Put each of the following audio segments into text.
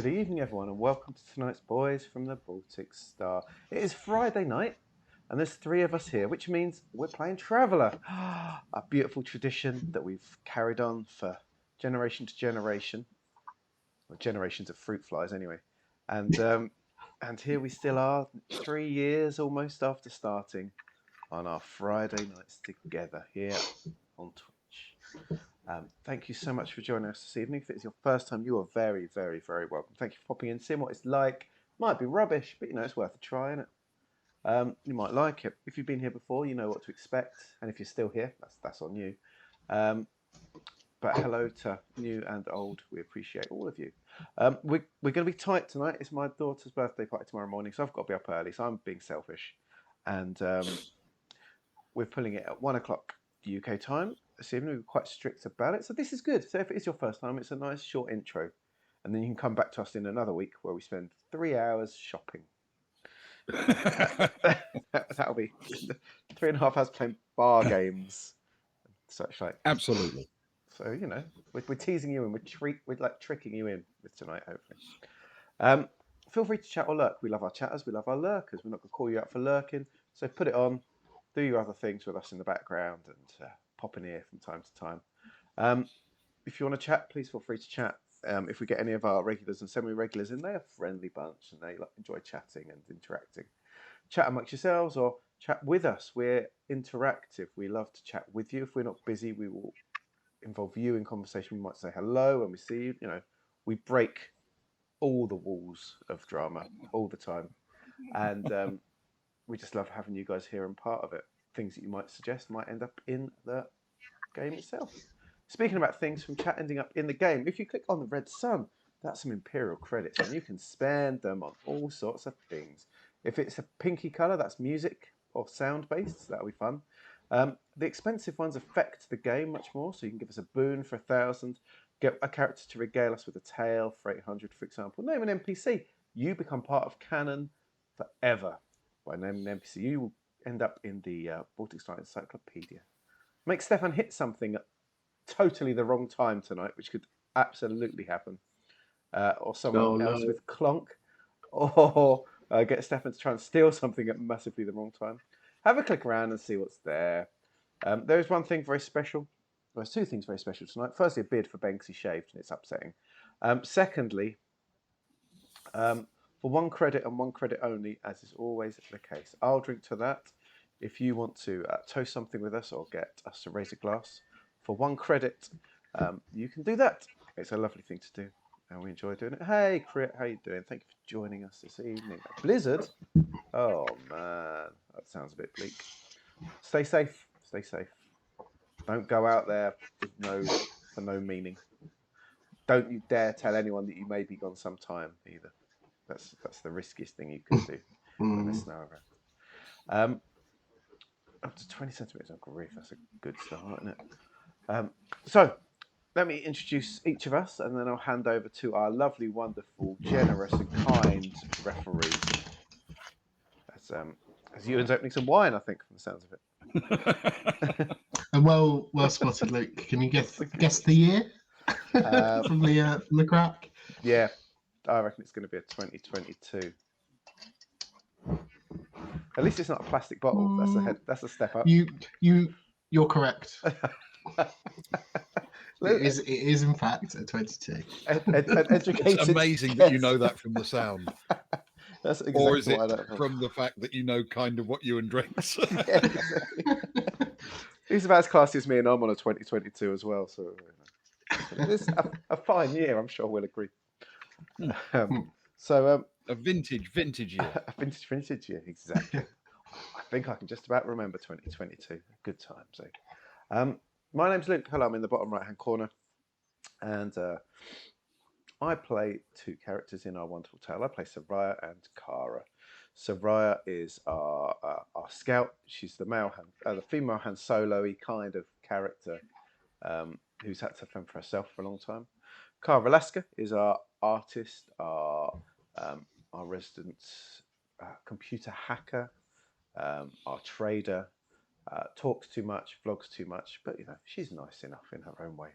Good evening, everyone, and welcome to tonight's Boys from the Baltic Star. It is Friday night, and there's three of us here, which means we're playing Traveller, a beautiful tradition that we've carried on for generation to generation, or generations of fruit flies, anyway. And here we still are, 3 years almost after starting on our Friday nights together here on Twitch. Thank you so much for joining us this evening. If it's your first time, you are very, very, very welcome. Thank you for popping in, seeing what it's like. Might be rubbish, but it's worth a try, isn't it? You might like it. If you've been here before, you know what to expect, and if you're still here, that's on you. But hello to new and old. We appreciate all of you. We're going to be tight tonight. It's my daughter's birthday party tomorrow morning, so I've got to be up early. So I'm being selfish, and we're pulling it at 1 o'clock UK time this evening. We're quite strict about it, so this is good. So if it is your first time, it's a nice short intro, and then you can come back to us in another week where we spend 3 hours shopping. That'll be 3.5 hours playing bar games, and such like. Absolutely. So we're teasing you and we're like tricking you in with tonight, hopefully. Feel free to chat or lurk. We love our chatters. We love our lurkers. We're not going to call you out for lurking, so put it on. Do your other things with us in the background and pop in here from time to time. If you want to chat, please feel free to chat. If we get any of our regulars and semi-regulars in, they're a friendly bunch and they enjoy chatting and interacting. Chat amongst yourselves or chat with us. We're interactive. We love to chat with you. If we're not busy, we will involve you in conversation. We might say hello when we see you. We break all the walls of drama all the time. And we just love having you guys here and part of it. Things that you might suggest might end up in the game itself. Speaking about things from chat ending up in the game, if you click on the red sun, that's some Imperial credits, and you can spend them on all sorts of things. If it's a pinky colour, that's music or sound based, so that'll be fun. The expensive ones affect the game much more, so you can give us a boon for 1,000, get a character to regale us with a tale for 800, for example. Name an NPC, you become part of canon forever. By naming an NPC, you will end up in the Baltic Star Encyclopedia. Make Stefan hit something at totally the wrong time tonight, which could absolutely happen. Or someone else with clonk. Or get Stefan to try and steal something at massively the wrong time. Have a click around and see what's there. There is one thing very special. Well, there's two things very special tonight. Firstly, a bid for Banksy shaved, and it's upsetting. Secondly, for 1 credit and 1 credit only, as is always the case. I'll drink to that. If you want to toast something with us or get us to raise a glass for 1 credit, you can do that. It's a lovely thing to do, and we enjoy doing it. Hey, Crit, how you doing? Thank you for joining us this evening. Blizzard? Oh, man. That sounds a bit bleak. Stay safe. Stay safe. Don't go out there for no meaning. Don't you dare tell anyone that you may be gone some time either. That's the riskiest thing you can do when there's snow around. Up to 20 centimetres. Oh, grief, that's a good start, isn't it? So, let me introduce each of us, and then I'll hand over to our lovely, wonderful, generous, and kind referee. As Ewan's opening some wine, I think, from the sounds of it. And well spotted, Luke. Can you guess the year from the crack? Yeah, I reckon it's going to be a 2022. At least it's not a plastic bottle. That's a step up. You're correct. It is in fact a 22. It's amazing that you know that from the sound. That's exactly or is it what I know from the fact that you know kind of what Ewan drinks? Yeah, exactly. He's about as classy as me, and I'm on a 2022 as well. So it's a fine year, I'm sure we'll agree. A vintage year. A vintage year, exactly. I think I can just about remember 2022. Good time. So, my name's Luke. Hello, I'm in the bottom right-hand corner, and I play 2 characters in our wonderful tale. I play Soraya and Kara. Soraya is our scout. She's the female Han Solo-y kind of character who's had to fend for herself for a long time. Kara Velasca is our artist, our resident computer hacker, our trader. Talks too much, vlogs too much, but she's nice enough in her own way.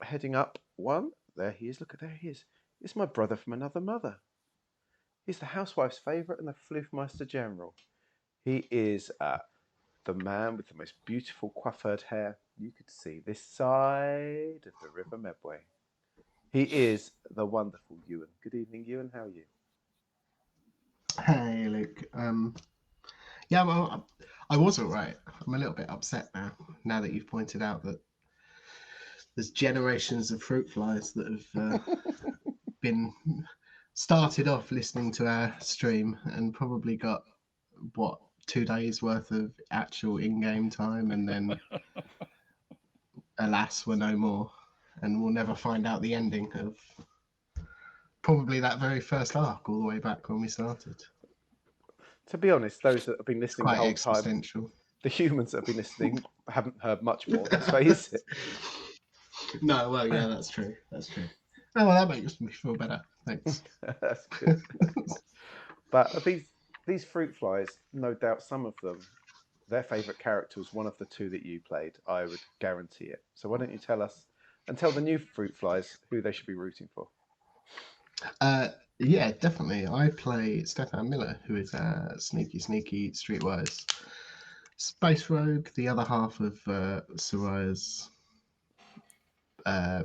Heading up 1, there he is. Look at there he is. It's my brother from another mother. He's the housewife's favourite and the Floofmeister General. He is the man with the most beautiful coiffured hair you could see this side of the River Medway. He is the wonderful Ewan. Good evening, Ewan. How are you? Hey, Luke. Yeah, well, I was all right. I'm a little bit upset now that you've pointed out that there's generations of fruit flies that have been started off listening to our stream and probably got, 2 days worth of actual in-game time, and then alas, we're no more, and we'll never find out the ending of probably that very first arc all the way back when we started. To be honest, those that have been listening the whole time, the humans that have been listening haven't heard much more, let's face it. No, well, yeah, that's true. Oh, well, that makes me feel better. Thanks. That's good. But these fruit flies, no doubt some of them, their favourite character was one of the two that you played. I would guarantee it. So why don't you tell us and tell the new fruit flies who they should be rooting for? Yeah, definitely. I play Stefan Miller, who is a sneaky streetwise space rogue, the other half of Soraya's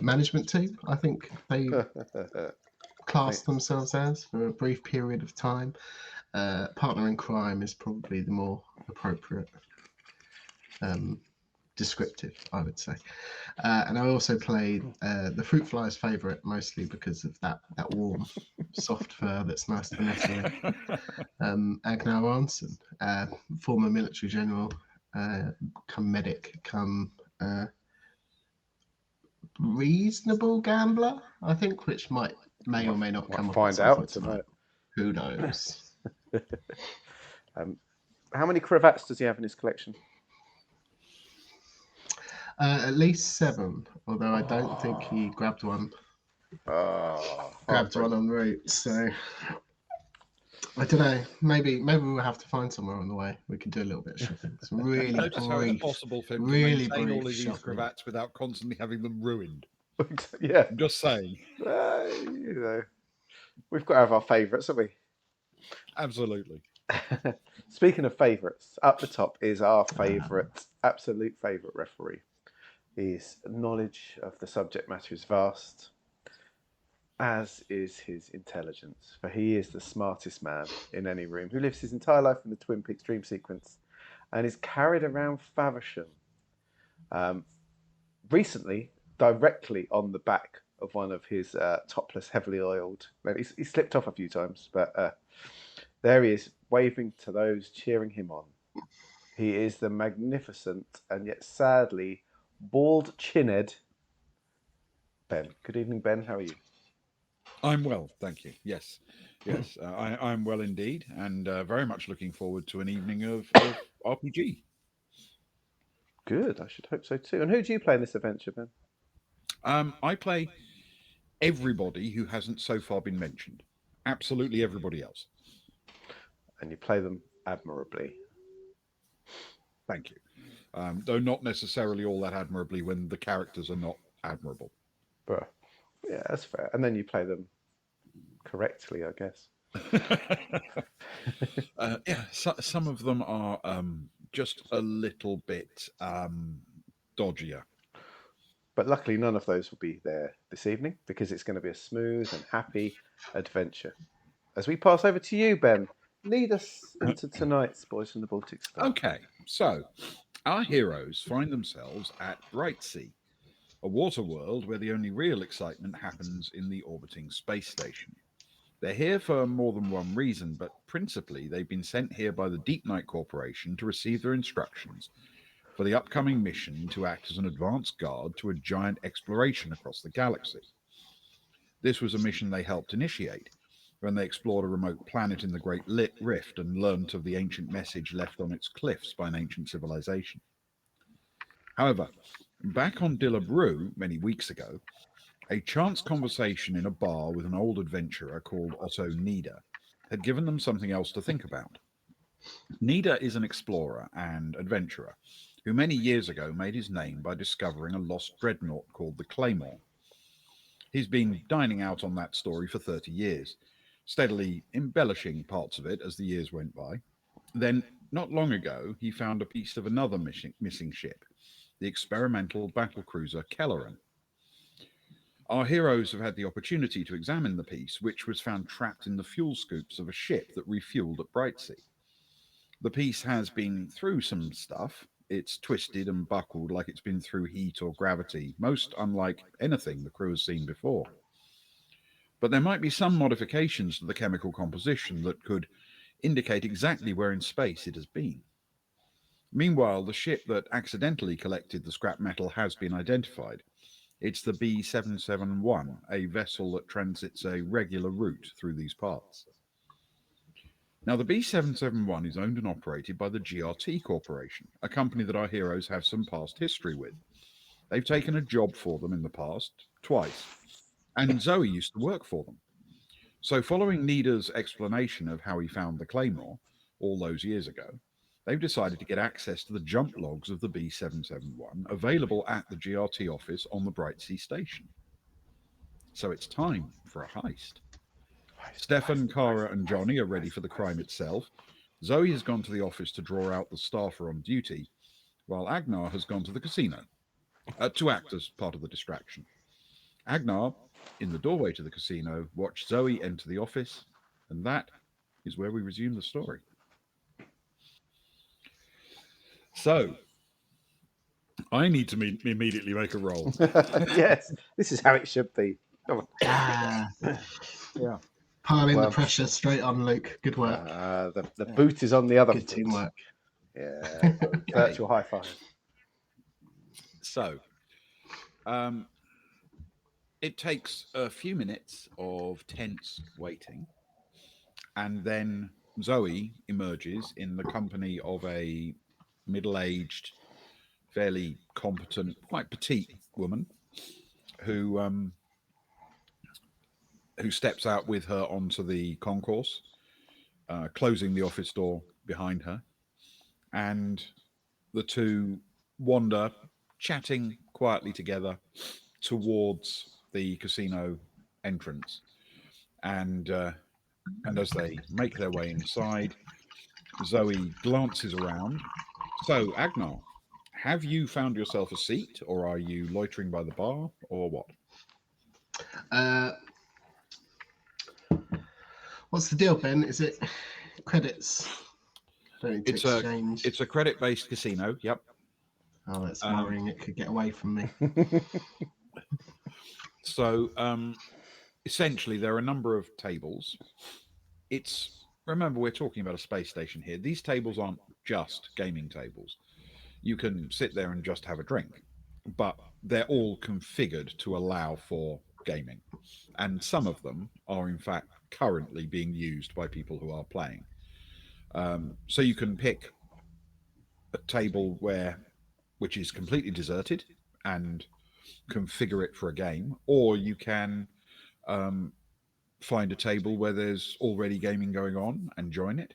management team, I think they classed themselves as for a brief period of time. Partner in crime is probably the more appropriate descriptive, I would say. And I also played the fruit fly's favourite, mostly because of that warm, soft fur that's nice to nestle in. Agnar Arnson, former military general, come medic, come reasonable gambler, I think, which may or may not come up. Find out tonight. Who knows? How many cravats does he have in his collection? At least 7, although I don't think he grabbed one. Grabbed one en route, so I don't know. Maybe we'll have to find somewhere on the way. We can do a little bit of shopping. Some really notice how it's possible for him to maintain all of these cravats without constantly having them ruined. Yeah, I'm just saying. You know, we've got to have our favourites, haven't we? Absolutely. Speaking of favourites, up the top is our favourite, absolute favourite referee. His knowledge of the subject matter is vast, as is his intelligence, for he is the smartest man in any room, who lives his entire life in the Twin Peaks dream sequence and is carried around Faversham. Recently, directly on the back of one of his topless, heavily oiled... He slipped off a few times, but there he is, waving to those cheering him on. He is the magnificent and yet sadly bald chinhead Ben. Good evening, Ben. How are you? I'm well, thank you. Yes. I'm well indeed, and very much looking forward to an evening of RPG. Good. I should hope so too. And who do you play in this adventure, Ben? I play everybody who hasn't so far been mentioned. Absolutely everybody else. And you play them admirably. Thank you. Though not necessarily all that admirably when the characters are not admirable. But yeah, that's fair. And then you play them correctly, I guess. Some of them are just a little bit dodgier. But luckily, none of those will be there this evening because it's going to be a smooth and happy adventure. As we pass over to you, Ben, lead us into tonight's Boys from the Baltic Star. Okay, so our heroes find themselves at Brytsee, a water world where the only real excitement happens in the orbiting space station. They're here for more than one reason, but principally they've been sent here by the Deep Night Corporation to receive their instructions for the upcoming mission to act as an advance guard to a giant exploration across the galaxy. This was a mission they helped initiate when they explored a remote planet in the Great Rift and learnt of the ancient message left on its cliffs by an ancient civilization. However, back on Dillabrew many weeks ago, a chance conversation in a bar with an old adventurer called Otto Nieder had given them something else to think about. Nieder is an explorer and adventurer who many years ago made his name by discovering a lost dreadnought called the Claymore. He's been dining out on that story for 30 years, steadily embellishing parts of it as the years went by. Then, not long ago, he found a piece of another missing ship, the experimental battlecruiser Kelleran. Our heroes have had the opportunity to examine the piece, which was found trapped in the fuel scoops of a ship that refueled at Brytsee. The piece has been through some stuff. It's twisted and buckled like it's been through heat or gravity, most unlike anything the crew has seen before. But there might be some modifications to the chemical composition that could indicate exactly where in space it has been. Meanwhile, the ship that accidentally collected the scrap metal has been identified. It's the B771, a vessel that transits a regular route through these parts. Now, the B771 is owned and operated by the GRT Corporation, a company that our heroes have some past history with. They've taken a job for them in the past, twice, and Zoe used to work for them. So, following Nida's explanation of how he found the Claymore all those years ago, they've decided to get access to the jump logs of the B771 available at the GRT office on the Brytsee station. So it's time for a heist. Stefan, Kara, and Johnny are ready for the crime itself. Zoe has gone to the office to draw out the staffer on duty, while Agnar has gone to the casino to act as part of the distraction. Agnar, in the doorway to the casino, watched Zoe enter the office, and that is where we resume the story. So, I need to immediately make a roll. Yes, this is how it should be. Come on. Yeah. Piling the pressure straight on Luke. Good work. The boot is on the other Good foot. teamwork. Yeah. Virtual high five. So, it takes a few minutes of tense waiting, and then Zoe emerges in the company of a middle-aged, fairly competent, quite petite woman who steps out with her onto the concourse, closing the office door behind her, and the two wander, chatting quietly together towards the casino entrance. And as they make their way inside, Zoe glances around. So, Agnar, have you found yourself a seat, or are you loitering by the bar, or what? What's the deal, Ben? Is it credits? Don't need to exchange. It's a credit-based casino. Yep. Oh, that's worrying. It could get away from me. So, essentially, there are a number of tables. Remember, we're talking about a space station here. These tables aren't just gaming tables. You can sit there and just have a drink, but they're all configured to allow for gaming. And some of them are, in fact, currently being used by people who are playing. So you can pick a table which is completely deserted and configure it for a game, or you can find a table where there's already gaming going on and join it,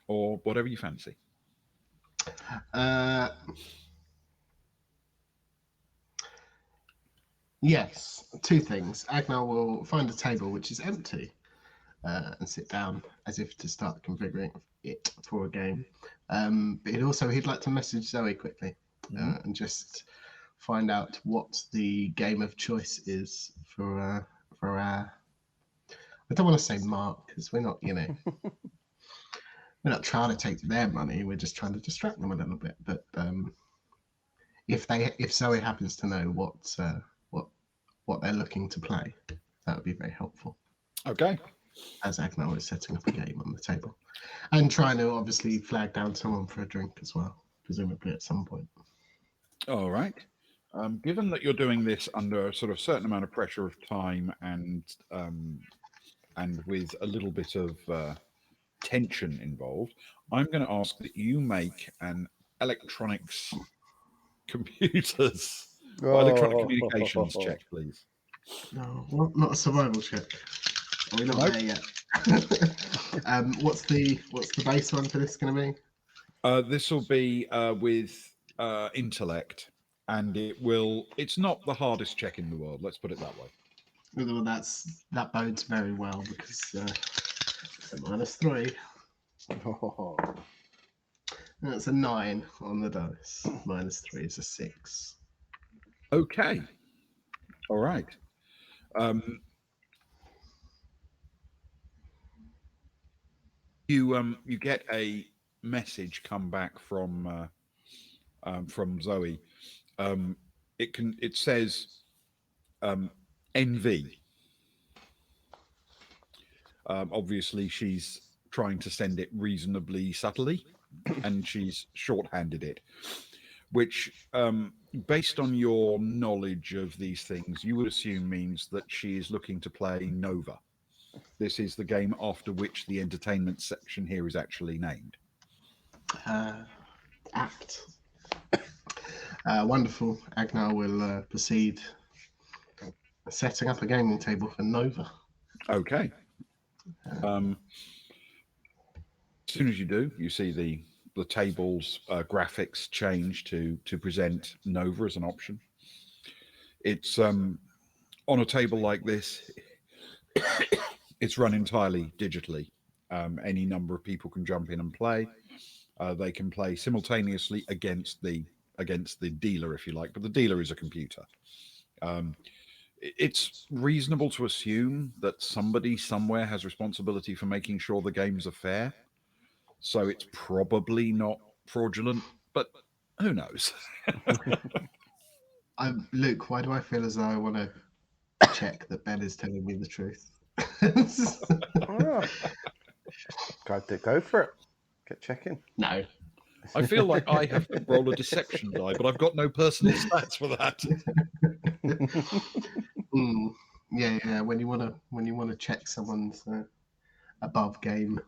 or whatever you fancy. Yes, two things. Agnar will find a table which is empty and sit down as if to start configuring it for a game. But he'd like to message Zoe quickly and just find out what the game of choice is for our. I don't want to say mark because we're not, we're not trying to take their money. We're just trying to distract them a little bit. But if Zoe happens to know what they're looking to play, that would be very helpful. Okay. As Agnar is setting up a game on the table, and trying to obviously flag down someone for a drink as well, presumably at some point. All right. Given that you're doing this under a sort of certain amount of pressure of time and with a little bit of tension involved, I'm going to ask that you make an electronics electronic communications check, please. No, not a survival check. Are we not there yet? What's the base one for this going to be? This will be with intellect, and it's not the hardest check in the world. Let's put it that way. Well, that bodes very well because a -3. Oh, That's a 9 on the dice. -3 is a 6. Okay. All right. You get a message come back from Zoe. It says NV. Obviously, she's trying to send it reasonably subtly, and she's shorthanded it, which, based on your knowledge of these things, you would assume means that she is looking to play Nova. This is the game after which the entertainment section here is actually named. Act. Wonderful. Agnar will proceed setting up a gaming table for Nova. Okay. As soon as you do, you see the table's graphics change to present Nova as an option. It's on a table like this. It's run entirely digitally. Any number of people can jump in and play. They can play simultaneously against the dealer, if you like, but the dealer is a computer. It's reasonable to assume that somebody somewhere has responsibility for making sure the games are fair. So it's probably not fraudulent, but who knows? Luke, why do I feel as though I want to check that Ben is telling me the truth? all right. Go for it. Get checking. No. I feel like I have to roll a deception die, but I've got no personal stats for that. Yeah. When you want to check someone's above game.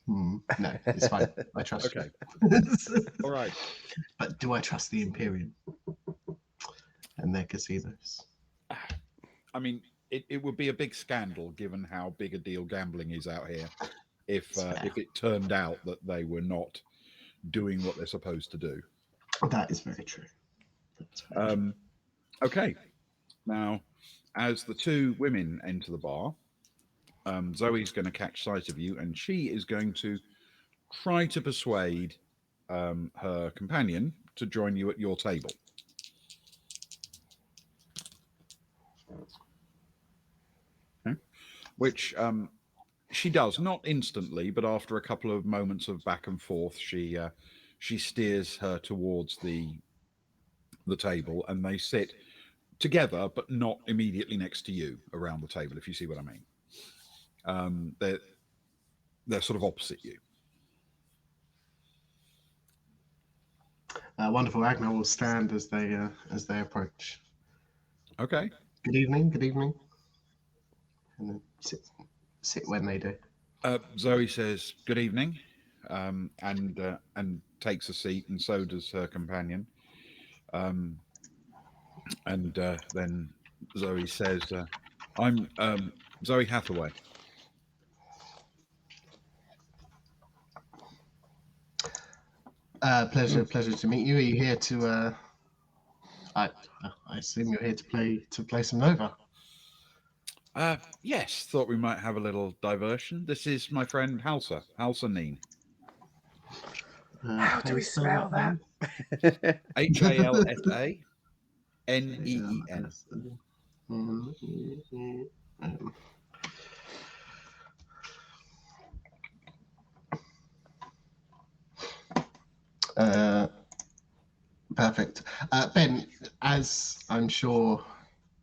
No, it's fine. I trust Okay. you. All right. But do I trust the Imperium and their casinos? I mean, it would be a big scandal given how big a deal gambling is out here if it turned out that they were not doing what they're supposed to do. That is very true. True. Okay. Now, as the two women enter the bar, Zoe's going to catch sight of you, and she is going to try to persuade her companion to join you at your table. Okay. Which she does, not instantly, but after a couple of moments of back and forth, she steers her towards the table, and they sit together, but not immediately next to you around the table, if you see what I mean. They're sort of opposite you. Wonderful. Agnar will stand as they approach. Okay. Good evening. Good evening. And then sit when they do. Zoe says good evening, and takes a seat, and so does her companion. And then Zoe says, "I'm Zoe Hathaway." Pleasure to meet you. Are you here to? I assume you're here to play some Nova. Yes, thought we might have a little diversion. This is my friend Halsa Neen. How do we spell that? HALSA NEEN. Perfect. Ben, as I'm sure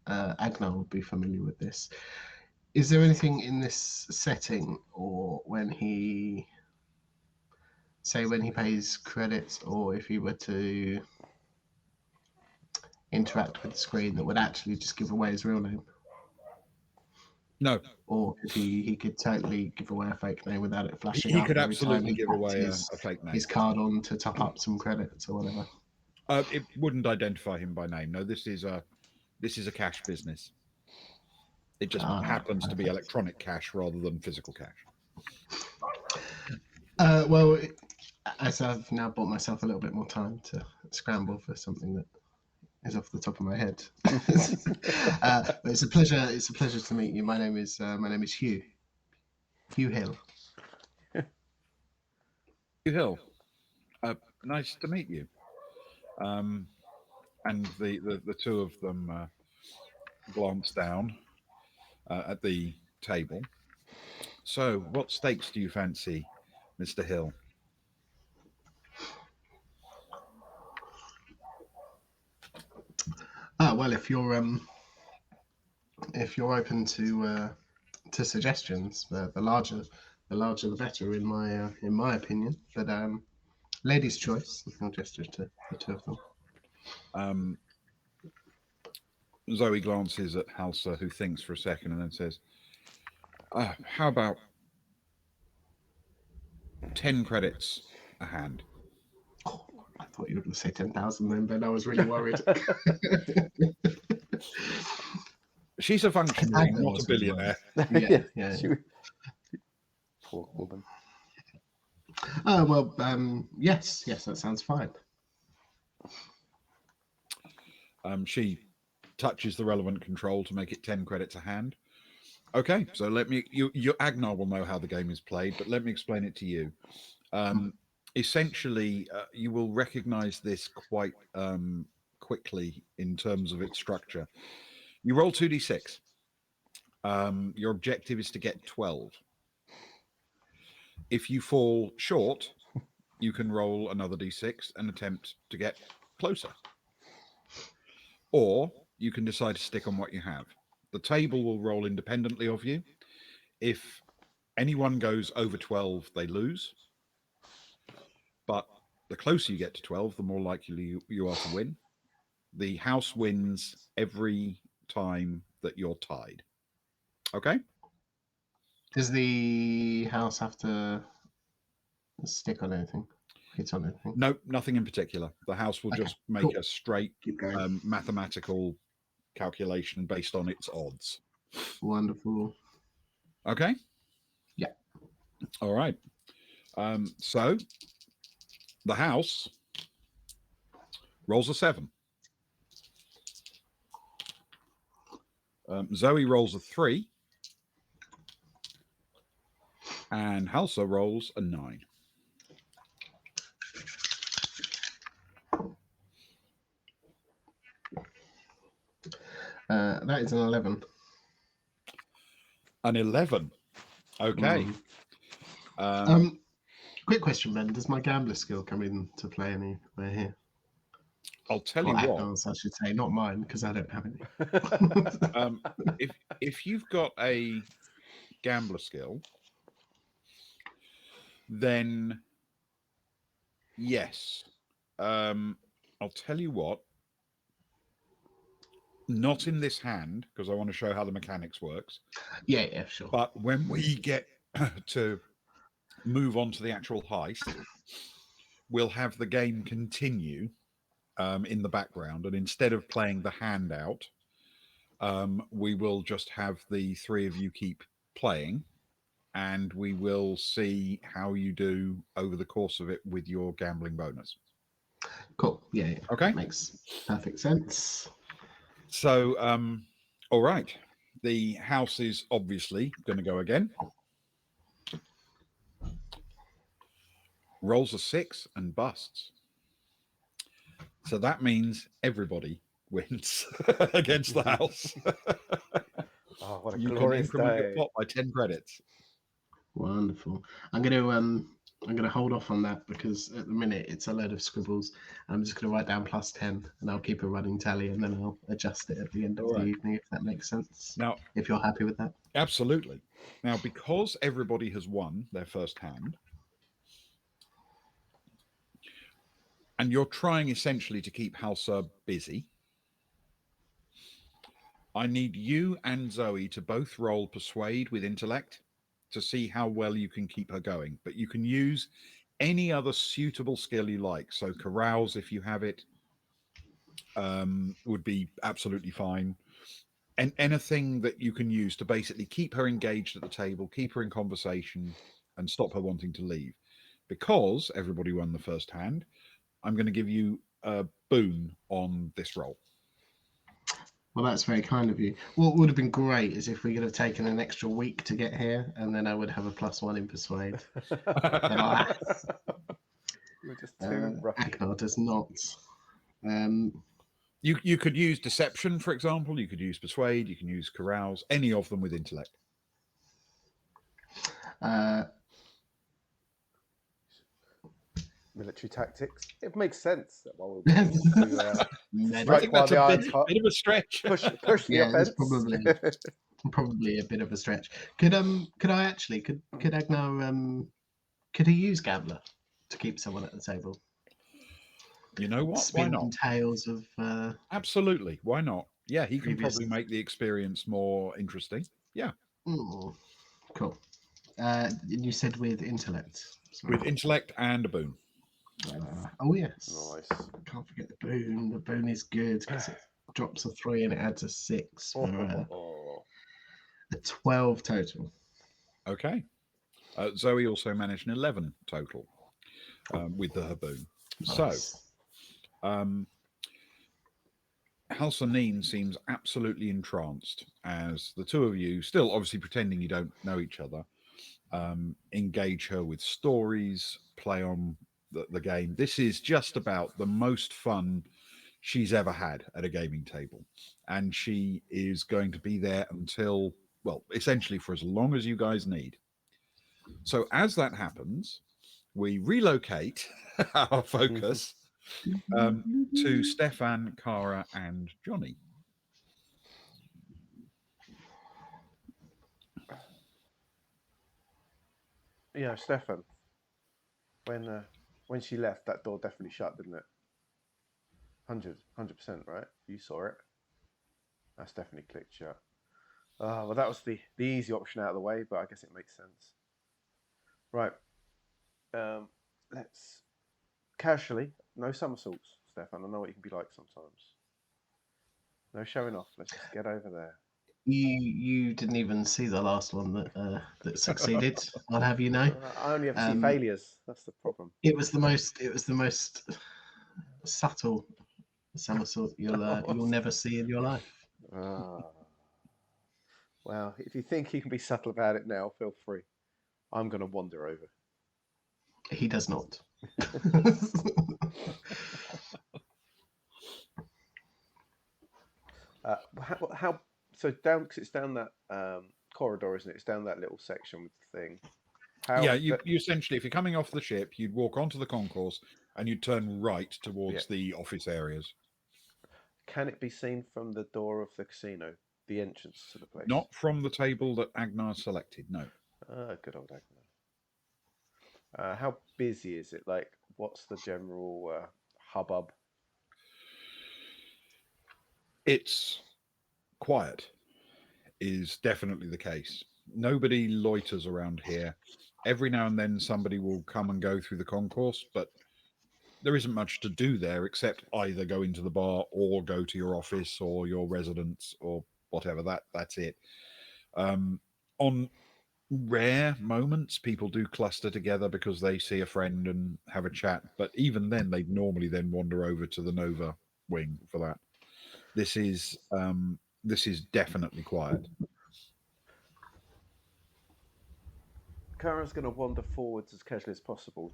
Agnar will be familiar with this, is there anything in this setting, or when he pays credits, or if he were to interact with the screen, that would actually just give away his real name? No. Or he could totally give away a fake name without it flashing He up could every time absolutely he give tapped away a fake name. his card on to top up some credits or whatever. It wouldn't identify him by name. No, this is a cash business. It just happens to be electronic cash rather than physical cash. Well, as I've now bought myself a little bit more time to scramble for something that is off the top of my head. But it's a pleasure. It's a pleasure to meet you. My name is Hugh. Hugh Hill. Hill, nice to meet you. And the two of them glance down at the table. So, what steaks do you fancy, Mr. Hill? Well, if you're open to suggestions, the larger the better, in my opinion. But ladies' choice. I'll gesture to the two of them. Zoe glances at Halsa, who thinks for a second and then says, how about 10 credits a hand? Oh, I thought you were going to say 10,000 then, Ben. I was really worried. She's a functionary, not a billionaire. Yeah. Poor woman. Well, yes, that sounds fine. She touches the relevant control to make it 10 credits a hand. Okay, so you Agnar will know how the game is played, but let me explain it to you. Essentially, you will recognize this quite quickly in terms of its structure. You roll 2d6. Your objective is to get 12. If you fall short, you can roll another d6 and attempt to get closer. Or you can decide to stick on what you have. The table will roll independently of you. If anyone goes over 12, they lose. But the closer you get to 12, the more likely you are to win. The house wins every time that you're tied. Okay? Does the house have to stick on anything? Hit on anything? No, nothing in particular. The house will just make a straight mathematical calculation based on its odds. Wonderful. Okay? Yeah. All right. So the house rolls a 7. Zoe rolls a 3. And Halsa rolls a 9. That is an 11. An 11. Okay. Quick question, Ben. Does my gambler skill come into play anywhere here? I'll tell you what. Agnar's, I should say, not mine, because I don't have any. If you've got a gambler skill, then yes. I'll tell you what. Not in this hand, because I want to show how the mechanics works. Yeah, sure. But when we get to move on to the actual heist, we'll have the game continue in the background. And instead of playing the hand out, we will just have the three of you keep playing. And we will see how you do over the course of it with your gambling bonus. Cool. Yeah. Okay. Makes perfect sense. So, all right. The house is obviously going to go again. Rolls a 6 and busts. So that means everybody wins against the house. Oh, what a you glorious can increment day. your pot by 10 credits. Wonderful. I'm gonna hold off on that because at the minute it's a load of scribbles. I'm just gonna write down +10 and I'll keep a running tally and then I'll adjust it at the end of the evening, if that makes sense. Now, if you're happy with that. Absolutely. Now, because everybody has won their first hand, and you're trying essentially to keep Halsa busy, I need you and Zoe to both roll Persuade with Intellect to see how well you can keep her going. But you can use any other suitable skill you like. So Carouse, if you have it, would be absolutely fine. And anything that you can use to basically keep her engaged at the table, keep her in conversation, and stop her wanting to leave. Because everybody won the first hand, I'm going to give you a boon on this roll. Well, that's very kind of you. What would have been great is if we could have taken an extra week to get here, and then I would have a +1 in persuade. But alas, We're just too rough. Agnar does not. You could use deception, for example. You could use persuade. You can use carouse. Any of them with intellect. Military tactics. It makes sense. That while I strike think while that's the a iron's hot. bit of a stretch. Push the Yeah, offense. it's probably a bit of a stretch. Could Agnar could he use gambler to keep someone at the table? You know what? Why Spin not? tales of Absolutely. Why not? Yeah, he can previous- probably make the experience more interesting. Yeah. Cool. You said with intellect. With intellect and a boon. Oh yes. Nice. Can't forget the boon. The boon is good because it drops a 3 and it adds a 6 for a 12 total. Okay. Zoe also managed an 11 total with her boon. Nice. So, Halsanine seems absolutely entranced as the two of you, still obviously pretending you don't know each other, engage her with stories, play on the game. This is just about the most fun she's ever had at a gaming table. And she is going to be there until, well, essentially for as long as you guys need. So as that happens, we relocate our focus to Stefan, Cara, and Johnny. Yeah, Stefan. When she left, that door definitely shut, didn't it? 100%, right? You saw it. That's definitely clicked shut. Well, that was the easy option out of the way, but I guess it makes sense. Right. Let's casually, no somersaults, Stefan. I know what you can be like sometimes. No showing off. Let's just get over there. You didn't even see the last one that succeeded. I'll have you know. I only ever see failures. That's the problem. It was the most subtle somersault you'll never see in your life. Well, if you think you can be subtle about it now, feel free. I'm going to wander over. He does not. How so down, because it's down that corridor, isn't it? It's down that little section with the thing. You essentially, if you're coming off the ship, you'd walk onto the concourse and you'd turn right towards the office areas. Can it be seen from the door of the casino, the entrance to the place? Not from the table that Agnar selected, no. Good old Agnar. How busy is it? Like, what's the general hubbub? It's quiet, is definitely the case. Nobody loiters around here. Every now and then somebody will come and go through the concourse, but there isn't much to do there except either go into the bar or go to your office or your residence or whatever. That's it. On rare moments, people do cluster together because they see a friend and have a chat, but even then they normally then wander over to the Nova wing for that. This is definitely quiet. Kara's going to wander forwards as casually as possible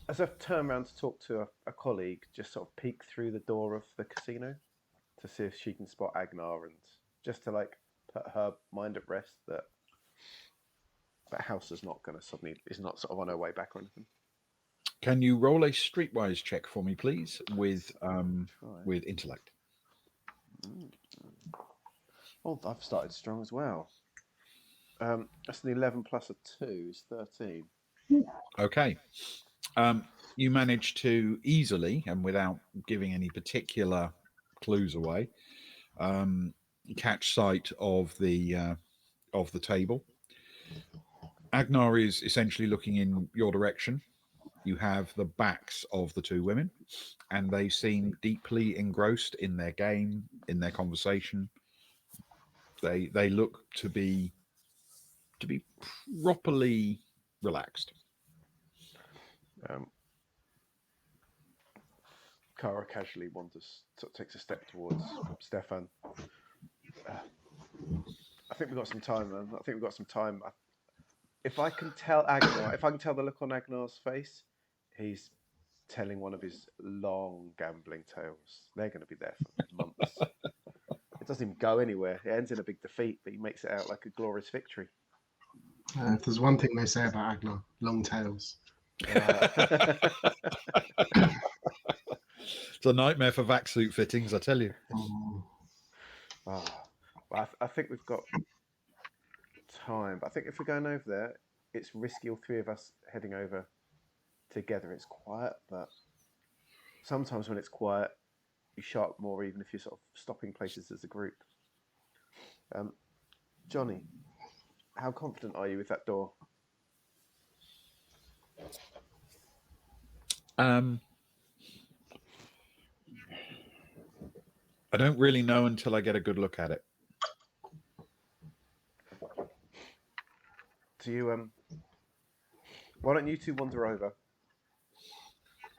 as I turn around to talk to a colleague, just sort of peek through the door of the casino to see if she can spot Agnar and just to like put her mind at rest that House is not going to is not sort of on her way back or anything. Can you roll a streetwise check for me, please, with intellect? Oh, I've started strong as well. That's an 11 plus a 2 is 13. Okay. You manage to easily, and without giving any particular clues away, catch sight of the table. Agnar is essentially looking in your direction. You have the backs of the two women, and they seem deeply engrossed in their game, in their conversation. They look to be properly relaxed. Kara casually wanders, sort of takes a step towards Stefan. I think we've got some time, man. I think we've got some time. If I can tell Agnar, if I can tell the look on Agnar's face, he's telling one of his long gambling tales. They're going to be there for months. It doesn't even go anywhere. It ends in a big defeat, but he makes it out like a glorious victory. If there's one thing they say about Agnar, long tails. It's a nightmare for vac suit fittings, I tell you. Well, I think we've got time. But I think if we're going over there, it's risky all three of us heading over together. It's quiet, but sometimes when it's quiet, you show up more, even if you're sort of stopping places as a group. Johnny, how confident are you with that door? I don't really know until I get a good look at it. Do you why don't you two wander over?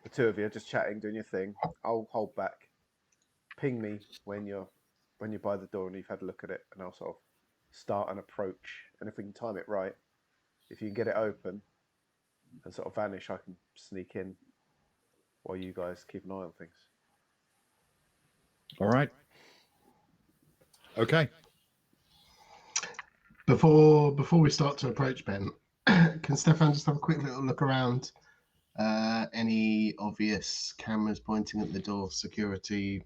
The two of you just chatting, doing your thing. I'll hold back. Ping me when you're by the door and you've had a look at it, and I'll sort of start an approach. And if we can time it right, if you can get it open and sort of vanish, I can sneak in while you guys keep an eye on things. All right. Okay. Before we start to approach Ben, can Stefan just have a quick little look around? Any obvious cameras pointing at the door, security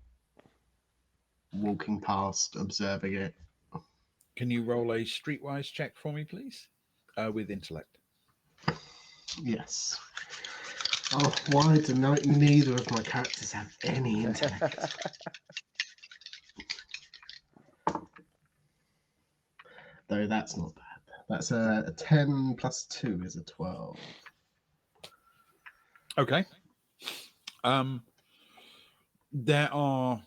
walking past, observing it? Can you roll a streetwise check for me, please? With intellect. Yes. Oh, why do neither of my characters have any intellect? Though that's not bad. That's a 10 plus 2 is a 12. Okay. There are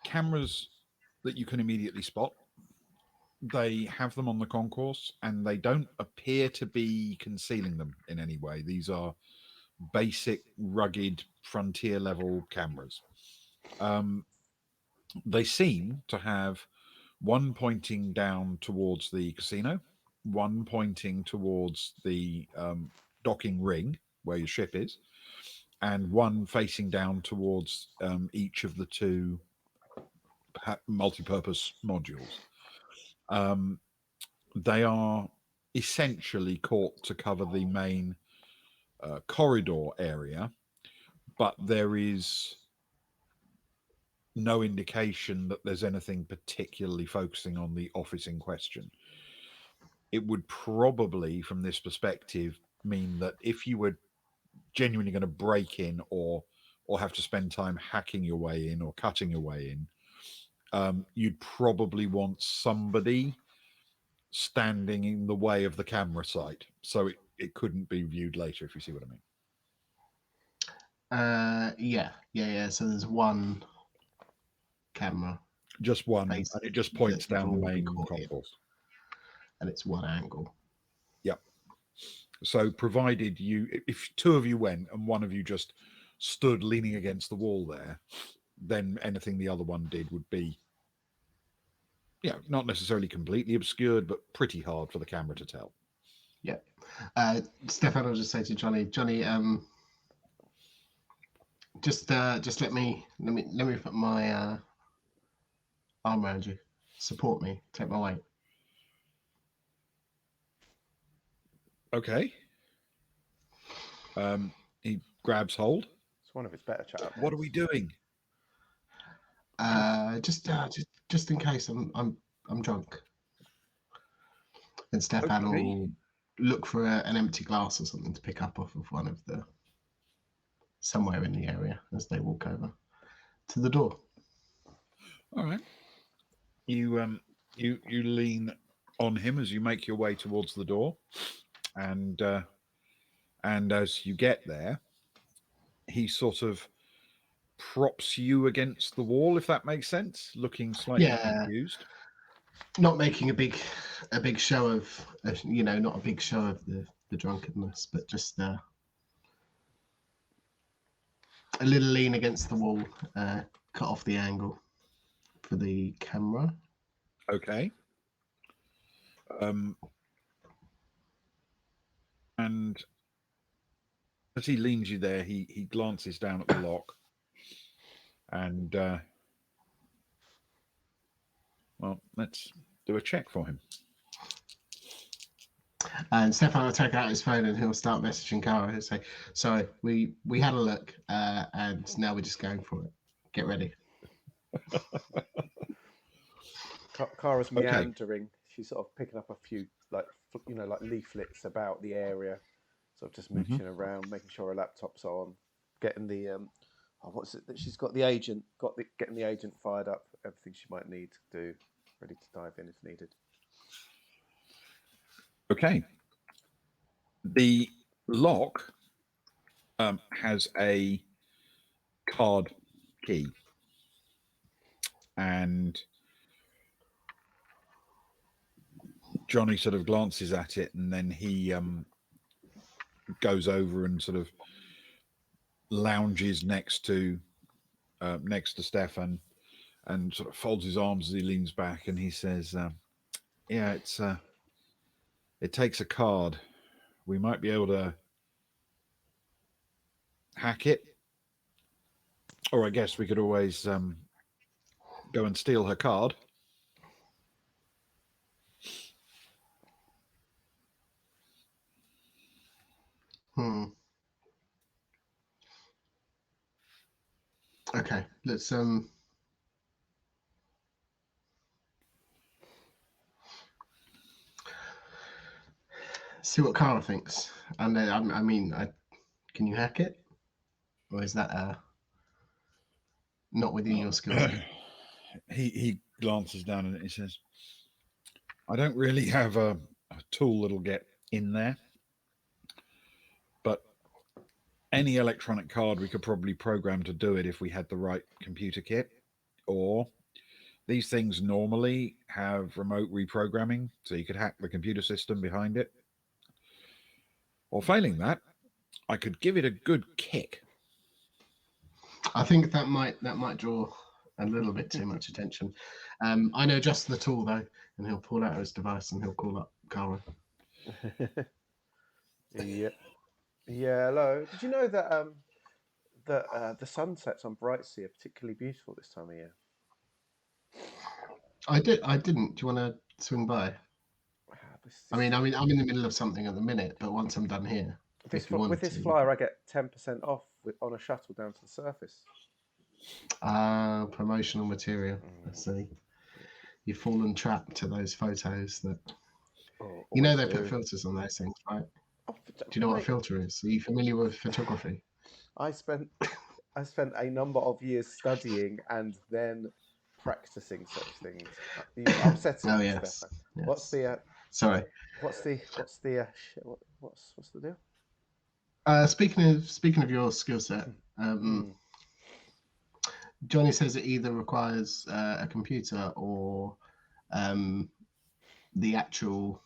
cameras that you can immediately spot. They have them on the concourse, and they don't appear to be concealing them in any way. These are basic, rugged, frontier-level cameras. They seem to have one pointing down towards the casino, one pointing towards the docking ring where your ship is, and one facing down towards each of the two multi-purpose modules. They are essentially caught to cover the main corridor area, but there is no indication that there's anything particularly focusing on the office in question. It would probably, from this perspective, mean that if you were genuinely going to break in or have to spend time hacking your way in or cutting your way in, you'd probably want somebody standing in the way of the camera site, so it couldn't be viewed later, if you see what I mean. Yeah. So there's one camera. Just one, and it just points down the main concourse. And it's one angle. Yep. So provided if two of you went and one of you just stood leaning against the wall there, then anything the other one did would be, not necessarily completely obscured, but pretty hard for the camera to tell. Yeah. Stefan will just say to Johnny, just let me put my arm around you. Support me. Take my weight. Okay. He grabs hold. It's one of his better chat. What are we doing? Just in case I'm drunk. And Stefan will look for an empty glass or something to pick up off of one of the somewhere in the area as they walk over to the door. All right. You lean on him as you make your way towards the door, and as you get there, he sort of props you against the wall, if that makes sense, looking slightly confused. Not making a big show of not a big show of the drunkenness, but just a little lean against the wall, cut off the angle for the camera. Okay. And as he leans you there, he glances down at the lock, and well, let's do a check for him. And Stefan will take out his phone and he'll start messaging Cara. He'll say, "Sorry, we had a look, and now we're just going for it. Get ready." Cara's Okay. meandering. She's sort of picking up a few like leaflets about the area, sort of just mooching around, making sure her laptop's on, getting the what's it that she's got the agent getting the agent fired up, everything she might need to do, ready to dive in if needed. Okay. The lock has a card key, and Johnny sort of glances at it, and then he goes over and sort of lounges next to Stefan, and sort of folds his arms as he leans back, and he says, "Yeah, it takes a card. We might be able to hack it, or I guess we could always go and steal her card." Okay, let's see what Cara thinks. And I mean, can you hack it, or is that not within your skill set? He glances down and he says, "I don't really have a tool that'll get in there, but any electronic card we could probably program to do it if we had the right computer kit, or these things normally have remote reprogramming, so you could hack the computer system behind it. Or failing that, I could give it a good kick." I think that might draw a little bit too much attention. I know just the tool though, and he'll pull out his device and he'll call up Cara. Yeah. Hello. Did you know that the sunsets on Brytsee are particularly beautiful this time of year? I didn't. Do you want to swing by? I mean, I'm in the middle of something at the minute, but once I'm done here, with this flyer, I get 10% off on a shuttle down to the surface. Promotional material. I see. You've fallen trapped to those photos that. You know they put filters on those things, right? Do you know what a filter is? Are you familiar with photography? I spent a number of years studying and then practicing such things. You're upsetting me, Stefan. Yes. What's the sorry? What's the deal? Speaking of your skill set, Johnny says it either requires a computer or the actual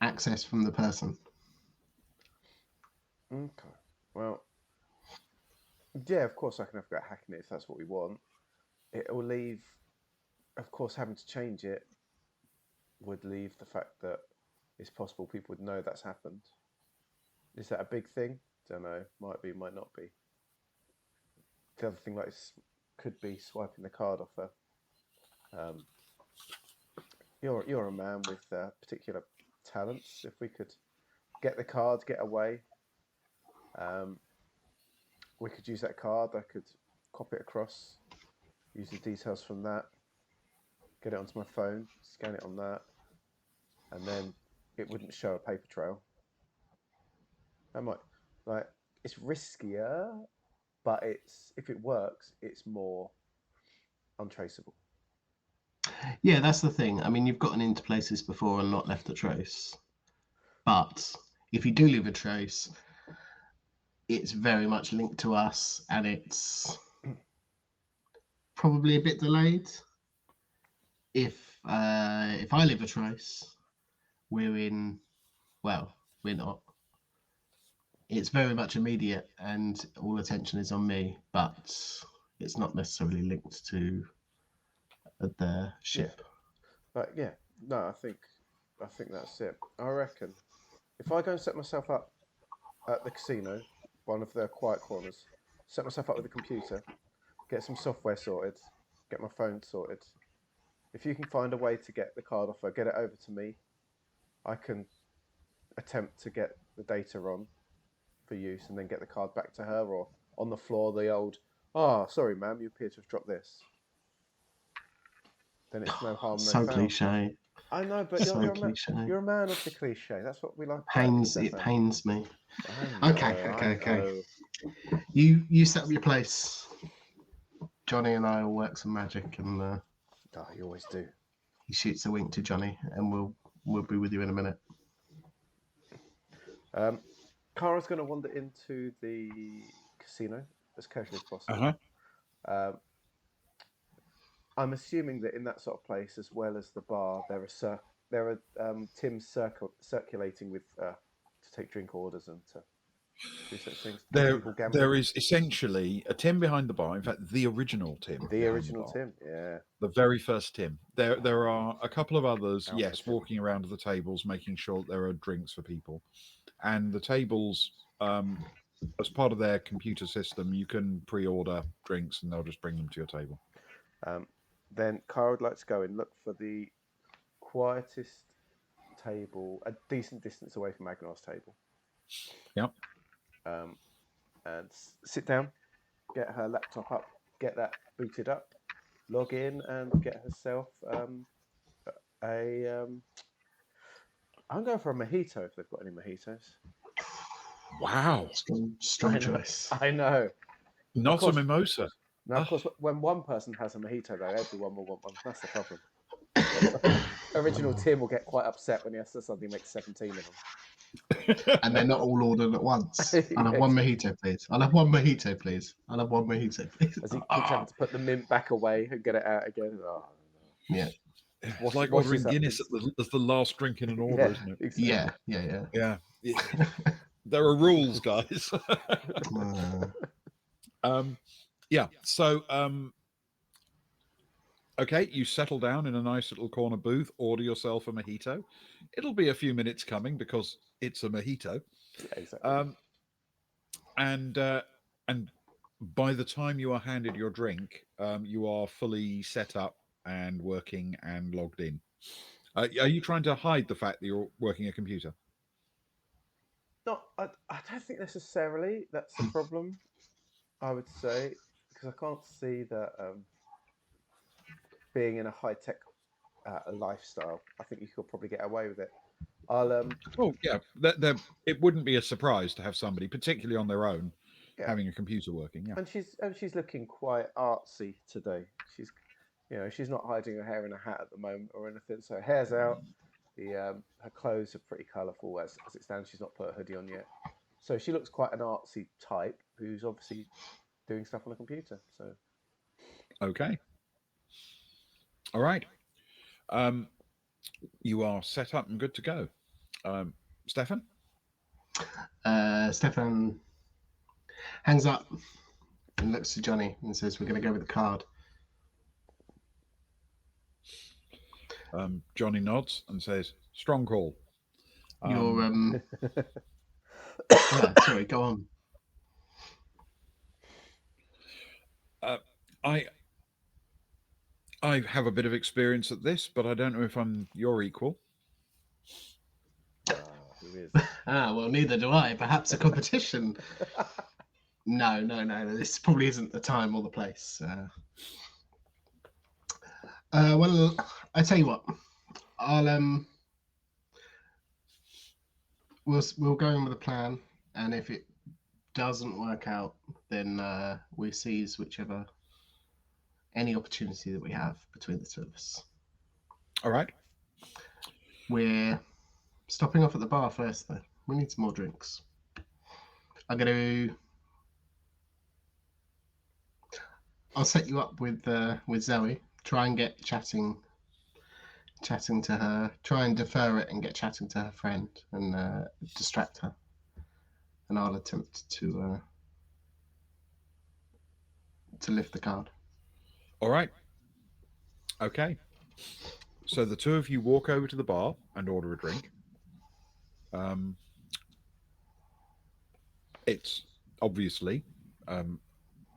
access from the person. Okay. Well, yeah, of course I can have a go at hacking it if that's what we want. It will leave, of course, having to change it would leave the fact that it's possible people would know that's happened. Is that a big thing? Don't know. Might be, might not be. The other thing could be swiping the card off her. You're a man with particular talents. If we could get the card, get away, we could use that card. I could copy it across, use the details from that, get it onto my phone, scan it on that, and then it wouldn't show a paper trail. That might, it's riskier, but if it works, it's more untraceable. Yeah, that's the thing. I mean, you've gotten into places before and not left a trace. But if you do leave a trace, it's very much linked to us, and it's probably a bit delayed. If I leave a trace, we're not. it's very much immediate, and all attention is on me, but it's not necessarily linked to the ship. But yeah, no, I think that's it. I reckon if I go and set myself up at the casino, one of the quiet corners, set myself up with a computer, get some software sorted, get my phone sorted. If you can find a way to get the card offer, get it over to me, I can attempt to get the data on for use and then get the card back to her, or on the floor, the old, sorry, ma'am, you appear to have dropped this. Then it's no harm, no So foul. cliche. I know, but cliche. you're a man of the cliche. That's what we like. It pains me. I know, Okay. You set up your place. Johnny and I will work some magic, and you always do. he shoots a wink to Johnny, and we'll be with you in a minute. Kara's going to wander into the casino as casually as possible. I'm assuming that in that sort of place, as well as the bar, there are Tims circulating with to take drink orders and to do such things. There is essentially a Tim behind the bar. In fact, the original Tim. The original Tim, yeah. The very first Tim. There are a couple of others, yes, walking around the tables, making sure there are drinks for people. And the tables, as part of their computer system, you can pre-order drinks and they'll just bring them to your table. Then Kara would like to go and look for the quietest table, a decent distance away from Agnar's table. Yep. And sit down, get her laptop up, get that booted up, log in, and get herself I'm going for a mojito if they've got any mojitos. Wow. Strong choice. I know. Not a mimosa. Now, of course, when one person has a mojito, though, everyone will want one. That's the problem. Original Tim will get quite upset when he has to suddenly make 17 of them. And they're not all ordered at once. I'll have one mojito, please. I'll have one mojito, please. I'll have one mojito, please. As he keeps having to put the mint back away and get it out again. Oh, no. Yeah. It's like ordering Guinness as the last drink in an order, isn't it? Exactly. Yeah. There are rules, guys. So okay, you settle down in a nice little corner booth, order yourself a mojito. It'll be a few minutes coming because it's a mojito. Yeah, exactly. And by the time you are handed your drink, you are fully set up and working and logged in. Are you trying to hide the fact that you're working a computer? No, I don't think necessarily that's the problem. I would say, because I can't see that being in a high-tech lifestyle, I think you could probably get away with it. It wouldn't be a surprise to have somebody, particularly on their own, having a computer working. Yeah, and she's looking quite artsy today. She's not hiding her hair in a hat at the moment or anything. So her hair's out. Her clothes are pretty colourful as it stands. She's not put a hoodie on yet, so she looks quite an artsy type who's obviously doing stuff on a computer. So, okay, all right. You are set up and good to go. Stefan? Stefan hangs up and looks to Johnny and says, "We're going to go with the card." Johnny nods and says, "Strong call." Sorry, go on. I have a bit of experience at this, but I don't know if I'm your equal. Who is? Well, neither do I. Perhaps a competition. No. This probably isn't the time or the place. Well, I tell you what. We'll go in with a plan, and if it doesn't work out, then we seize any opportunity that we have between the two of us. All right. We're stopping off at the bar first, though. We need some more drinks. I'll set you up with Zoe. Try and get chatting to her. Try and defer it and get chatting to her friend and distract her. and I'll attempt to lift the card. All right. Okay. So the two of you walk over to the bar and order a drink. It's obviously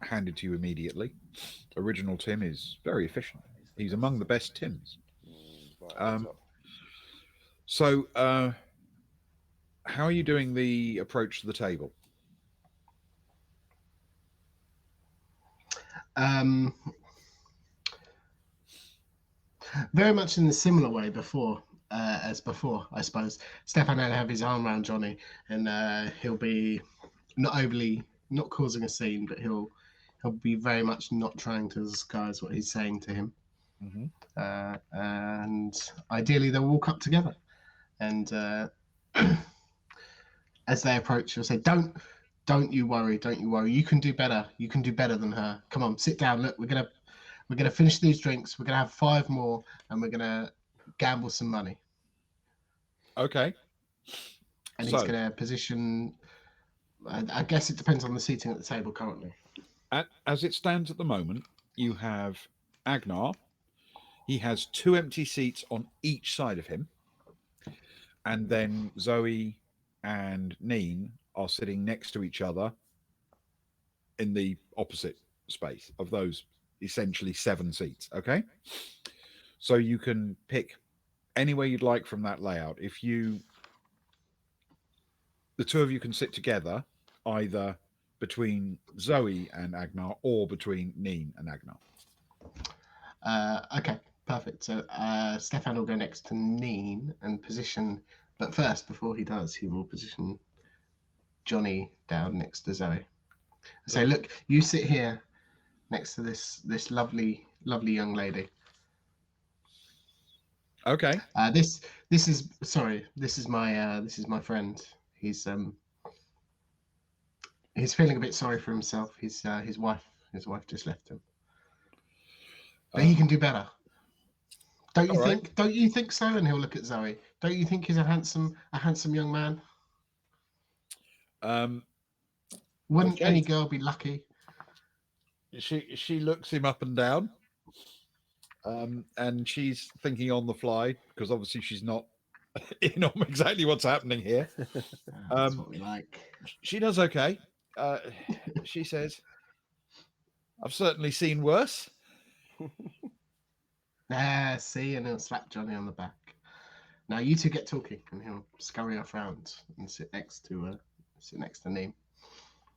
handed to you immediately. Original Tim is very efficient. He's among the best Tims. So, how are you doing the approach to the table? Very much in the similar way as before, I suppose. Stefan will have his arm around Johnny, and he'll be not causing a scene, but he'll be very much not trying to disguise what he's saying to him. Mm-hmm. And ideally, they'll walk up together, and as they approach, he'll say, "Don't you worry, don't you worry. You can do better. You can do better than her. Come on, sit down. Look, we're gonna finish these drinks. We're gonna have 5 more, and we're gonna gamble some money." Okay. And he's gonna position. I guess it depends on the seating at the table currently. As it stands at the moment, you have Agnar. He has 2 empty seats on each side of him, and then Zoe and Neen are sitting next to each other in the opposite space of those essentially 7 seats. Okay, so you can pick anywhere you'd like from that layout. The two of you can sit together either between Zoe and Agnar or between Neen and Agnar. Okay, perfect. So Stefan will go next to Neen and position, but first, before he does, he will position Johnny down next to Zoe. Say, look, you sit here next to this lovely young lady. Okay. This is my friend. He's feeling a bit sorry for himself. His wife just left him. But he can do better. Don't you think? Right. Don't you think so? And he'll look at Zoe. Don't you think he's a handsome young man? Wouldn't any girl be lucky? She looks him up and down, and she's thinking on the fly because obviously she's not in on exactly what's happening here. That's what we like. She does okay. She says, "I've certainly seen worse." See, and he'll slap Johnny on the back. Now you two get talking, and he'll scurry off round and sit next to Neem.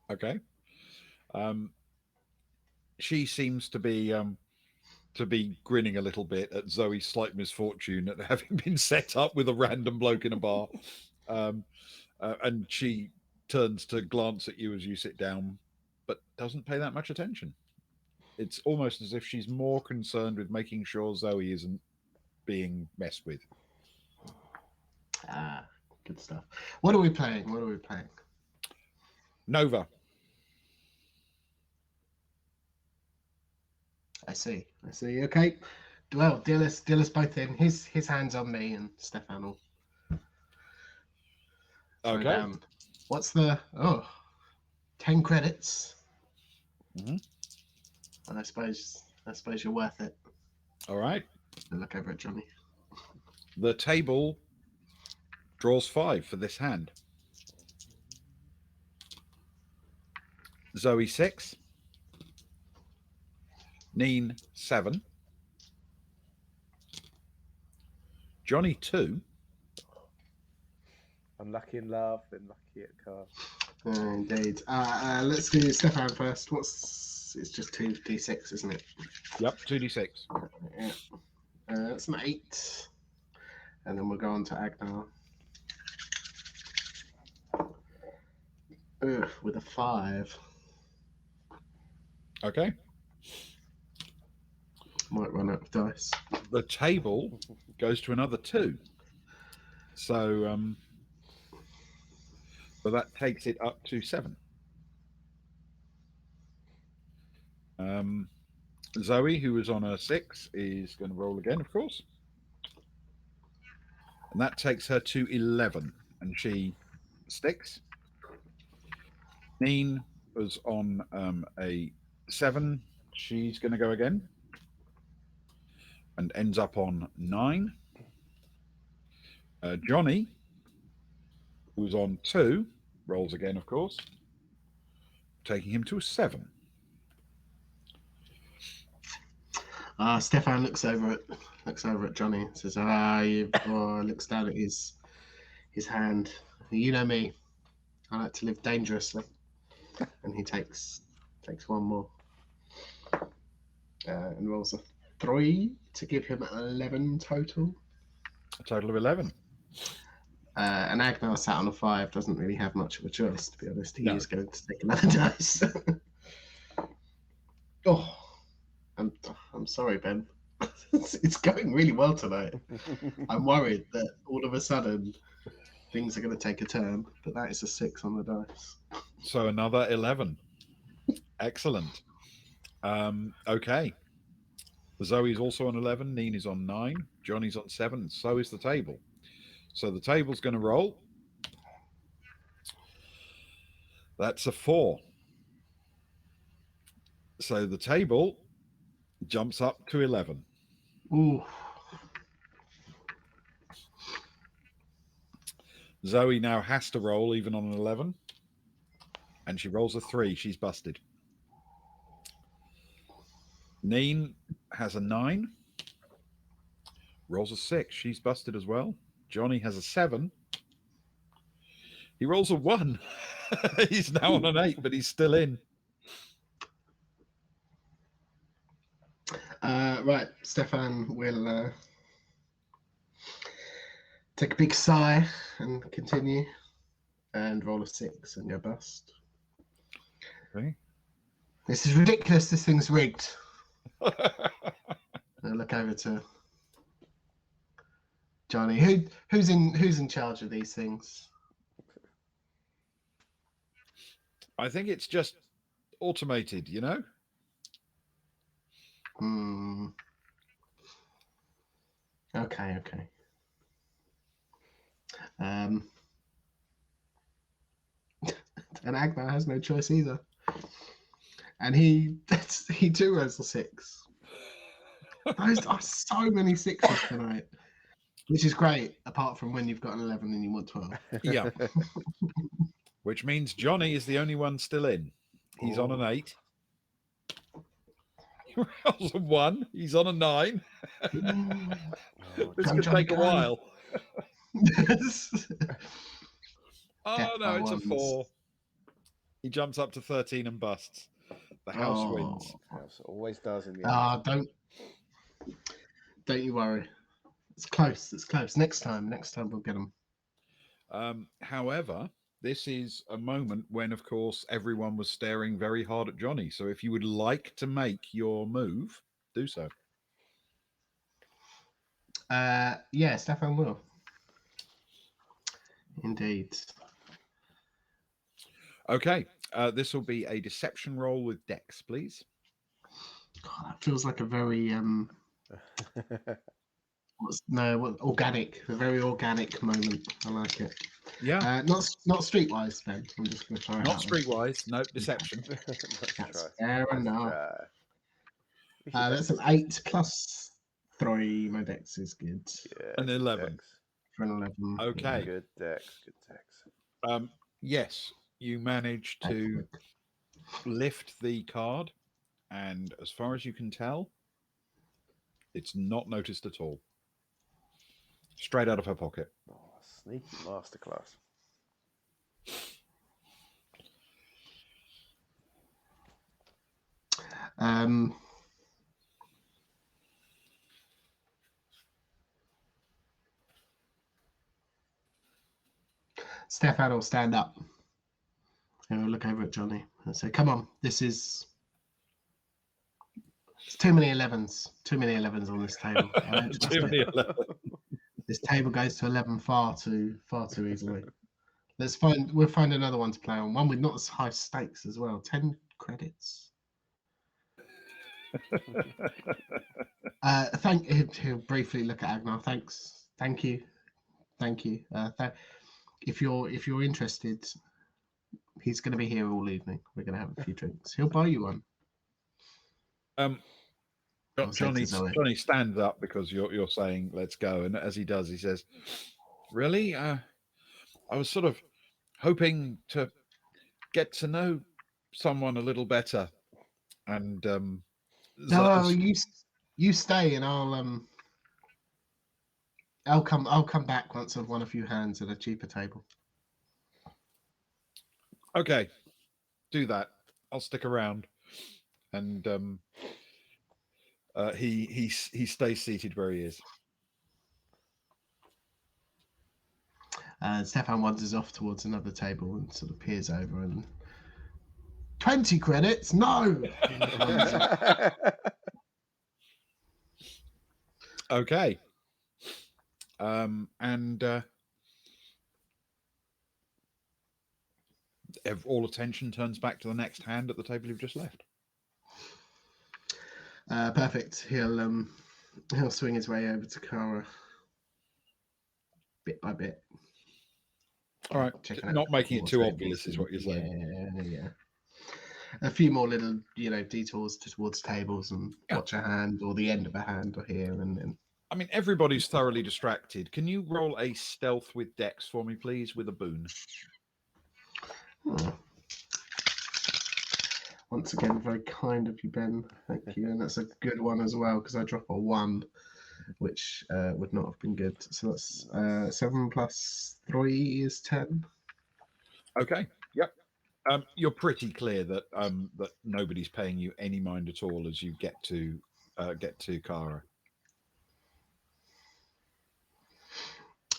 Okay. She seems to be grinning a little bit at Zoe's slight misfortune at having been set up with a random bloke in a bar, and she turns to glance at you as you sit down, but doesn't pay that much attention. It's almost as if she's more concerned with making sure Zoe isn't being messed with. Good stuff. What are we playing? Nova. I see. Okay. Well, deal us both in. His hands on me, and Stefan will. Okay. What's the 10 credits? Mm-hmm. And I suppose you're worth it. All right. I'll look over at Johnny. The table draws 5 for this hand. Zoe 6. Neen 7. Johnny 2. Unlucky in love, unlucky at cards. Indeed. Let's do Stefan first. It's just 2d6, isn't it? Yep, 2d6. Yeah. That's an 8. And then we'll go on to Agnar. With a 5. Okay. Might run out of dice. The table goes to another 2. So that takes it up to 7. Zoe, who was on a 6, is going to roll again, of course. And that takes her to 11. And she sticks. Neen was on a 7. She's going to go again and ends up on 9. Johnny, who's on 2, rolls again, of course, taking him to a 7. Stefan looks over at Johnny and says, looks down at his hand. You know me. I like to live dangerously. And he takes one more. And rolls a 3 to give him 11 total. A total of 11. And Agnar sat on a 5, doesn't really have much of a choice, to be honest. He No. is going to take another dice. Oh, I'm sorry, Ben. It's going really well tonight. I'm worried that all of a sudden things are going to take a turn, but that is a 6 on the dice. So another 11. Excellent. Okay. Zoe's also on 11. Neen is on 9. Johnny's on 7. So is the table. So the table's going to roll. That's a 4. So the table jumps up to 11. Ooh. Zoe now has to roll even on an 11. And she rolls a 3. She's busted. Neen has a 9. Rolls a 6. She's busted as well. Johnny has a 7. He rolls a 1. He's now on an 8, but he's still in. Right, Stefan will take a big sigh and continue and roll a 6 and go bust. Okay. This is ridiculous. This thing's rigged. I'll look over to Johnny. Who's in charge of these things? I think it's just automated, you know? Okay. And Agnar has no choice either. And he too rolls a 6. Those are so many 6s tonight. Which is great, apart from when you've got an 11 and you want 12. Yeah. Which means Johnny is the only one still in. He's on an 8. He rolls a 1. He's on a 9. This could take a while. Oh, no, it's a 4. He jumps up to 13 and busts. The house wins. House always does in the end. Don't you worry. It's close. Next time we'll get them. However, this is a moment when, of course, everyone was staring very hard at Johnny. So if you would like to make your move, do so. Yeah, Stefan will. Indeed. Okay. This will be a deception roll with Dex, please. God, that feels like a very organic, a very organic moment. I like it. Yeah. Not streetwise, Ben. I'm just going to try. Not streetwise. No, deception. That's fair enough. That's an 8 plus 3. My Dex is good. Yeah, An 11. Dex. For an 11. Okay. Good Dex. Yes, you manage to lift the card, and as far as you can tell, it's not noticed at all. Straight out of her pocket. Oh, sneaky masterclass. Stefan will stand up and we'll look over at Johnny and say, "Come on, it's too many 11s. Too many 11s on this table. Too many 11. This table goes to 11 far too easily. We'll find another one to play on. One with not as high stakes as well. 10 credits." He'll briefly look at Agnar. Thank you. If you're interested, He's going to be here all evening. We're going to have a few drinks. He'll buy you one. I'll say to Johnny Zoe. stands up because you're saying let's go, and as he does, he says, "Really? I was sort of hoping to get to know someone a little better." And No, you stay, and I'll come back once I've won a few hands at a cheaper table. okay, do that. I'll stick around. And he stays seated where he is. Stefan wanders off towards another table and sort of peers over and 20 credits? No. Okay. And all attention turns back to the next hand at the table you've just left. Perfect. He'll swing his way over to Kara bit by bit. All right. Not making it too obvious is what you're saying. Yeah. A few more little, detours towards tables and watch a hand or the end of a hand or here and then. I mean, everybody's thoroughly distracted. Can you roll a stealth with Dex for me, please, with a boon? Oh. Once again, very kind of you, Ben. Thank you. And that's a good one as well, because I drop a 1, which would not have been good. So that's 7 plus 3 is 10. Okay. Yep. You're pretty clear that that nobody's paying you any mind at all as you get to Kara.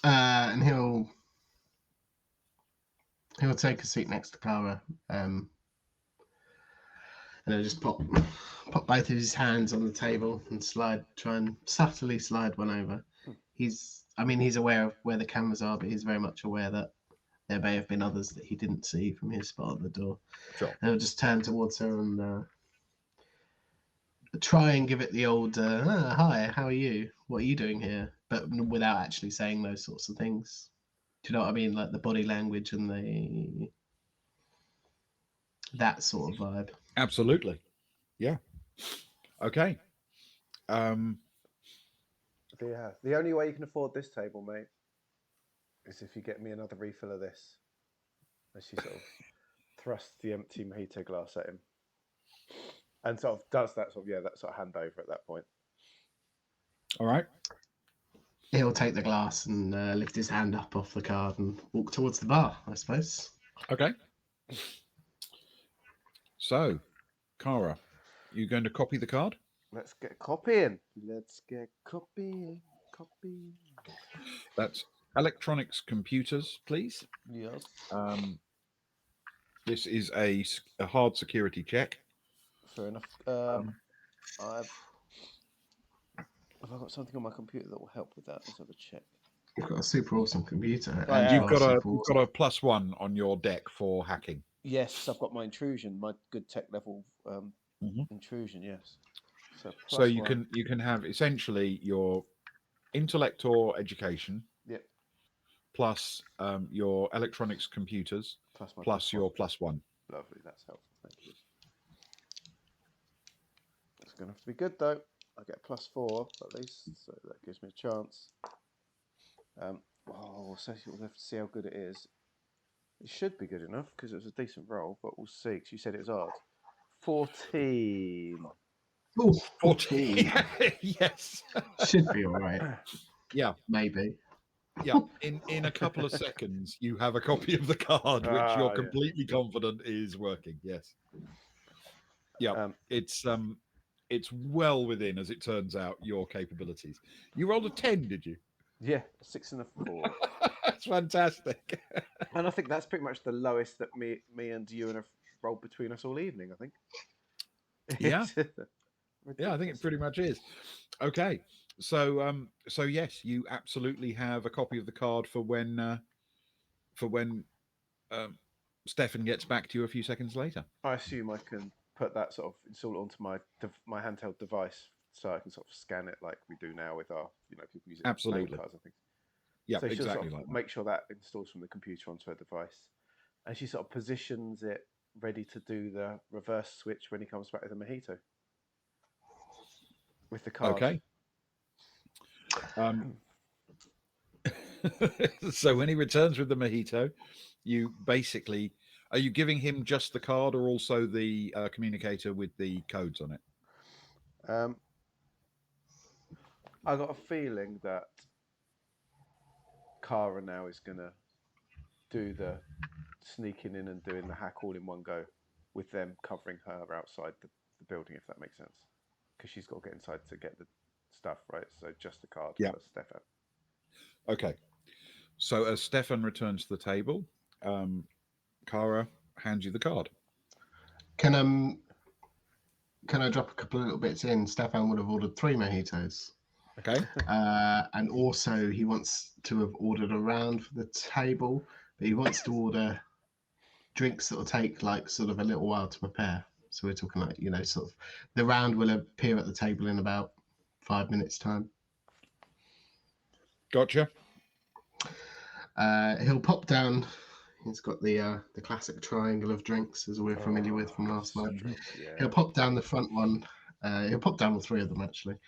And he'll take a seat next to Kara, and he'll just pop both of his hands on the table and try and subtly slide one over. He's aware of where the cameras are, but he's very much aware that there may have been others that he didn't see from his spot at the door. Sure. And he'll just turn towards her and try and give it the old, hi, how are you? What are you doing here? But without actually saying those sorts of things. Do you know what I mean? Like the body language and that sort of vibe. Absolutely. Yeah. Okay. The only way you can afford this table, mate, is if you get me another refill of this. As she sort of thrusts the empty mojito glass at him. And sort of does that sort of handover at that point. All right. He'll take the glass and lift his hand up off the card and walk towards the bar, I suppose. Okay. So, Kara, you going to copy the card? Let's get copying. Let's get copying. Copy. That's electronics computers, please. Yes. This is a hard security check. Fair enough. Have I got something on my computer that will help with that? Let's have a check. You've got a super awesome computer. And you've got a +1 on your deck for hacking. Yes, I've got my intrusion, my good tech level intrusion. Yes. So you can have essentially your intellect or education. Yep. Plus your electronics computers plus your +1. Lovely, that's helpful. Thank you. It's going to have to be good though. I get a +4 at least, so that gives me a chance. So we'll have to see how good it is. It should be good enough because it was a decent roll, but we'll see. Because you said it was hard. 14. Oh, 14. Yes. Should be all right. Yeah. Maybe. Yeah. In a couple of seconds, you have a copy of the card, which you're completely confident is working. Yes. Yeah. It's well within, as it turns out, your capabilities. You rolled a 10, did you? Yeah, 6 and a 4. That's fantastic. And I think that's pretty much the lowest that me and you have rolled between us all evening, I think. Yeah. Yeah, I think it pretty much is. Okay. So yes, you absolutely have a copy of the card for when Stefan gets back to you a few seconds later. I assume I can put that sort of install it onto my handheld device, so I can sort of scan it like we do now with our people using absolutely cards and things. Yeah, so exactly. Sort of make sure that installs from the computer onto a device, and she sort of positions it ready to do the reverse switch when he comes back with the mojito. With the card. Okay. So when he returns with the mojito, you basically are you giving him just the card or also the communicator with the codes on it? I got a feeling that Kara now is going to do the sneaking in and doing the hack all in one go, with them covering her outside the building, if that makes sense. Because she's got to get inside to get the stuff, right? So just the card Yeah. for Stefan. Okay. So as Stefan returns to the table, Kara hands you the card. Can I drop a couple of little bits in? Stefan would have ordered 3 mojitos. Okay. And also he wants to have ordered a round for the table, but he wants to order drinks that will take like sort of a little while to prepare. So we're talking like, sort of the round will appear at the table in about 5 minutes time. Gotcha. He'll pop down. He's got the classic triangle of drinks, as we're familiar with from last night. Yeah. He'll pop down the front one. He'll pop down all 3 of them actually,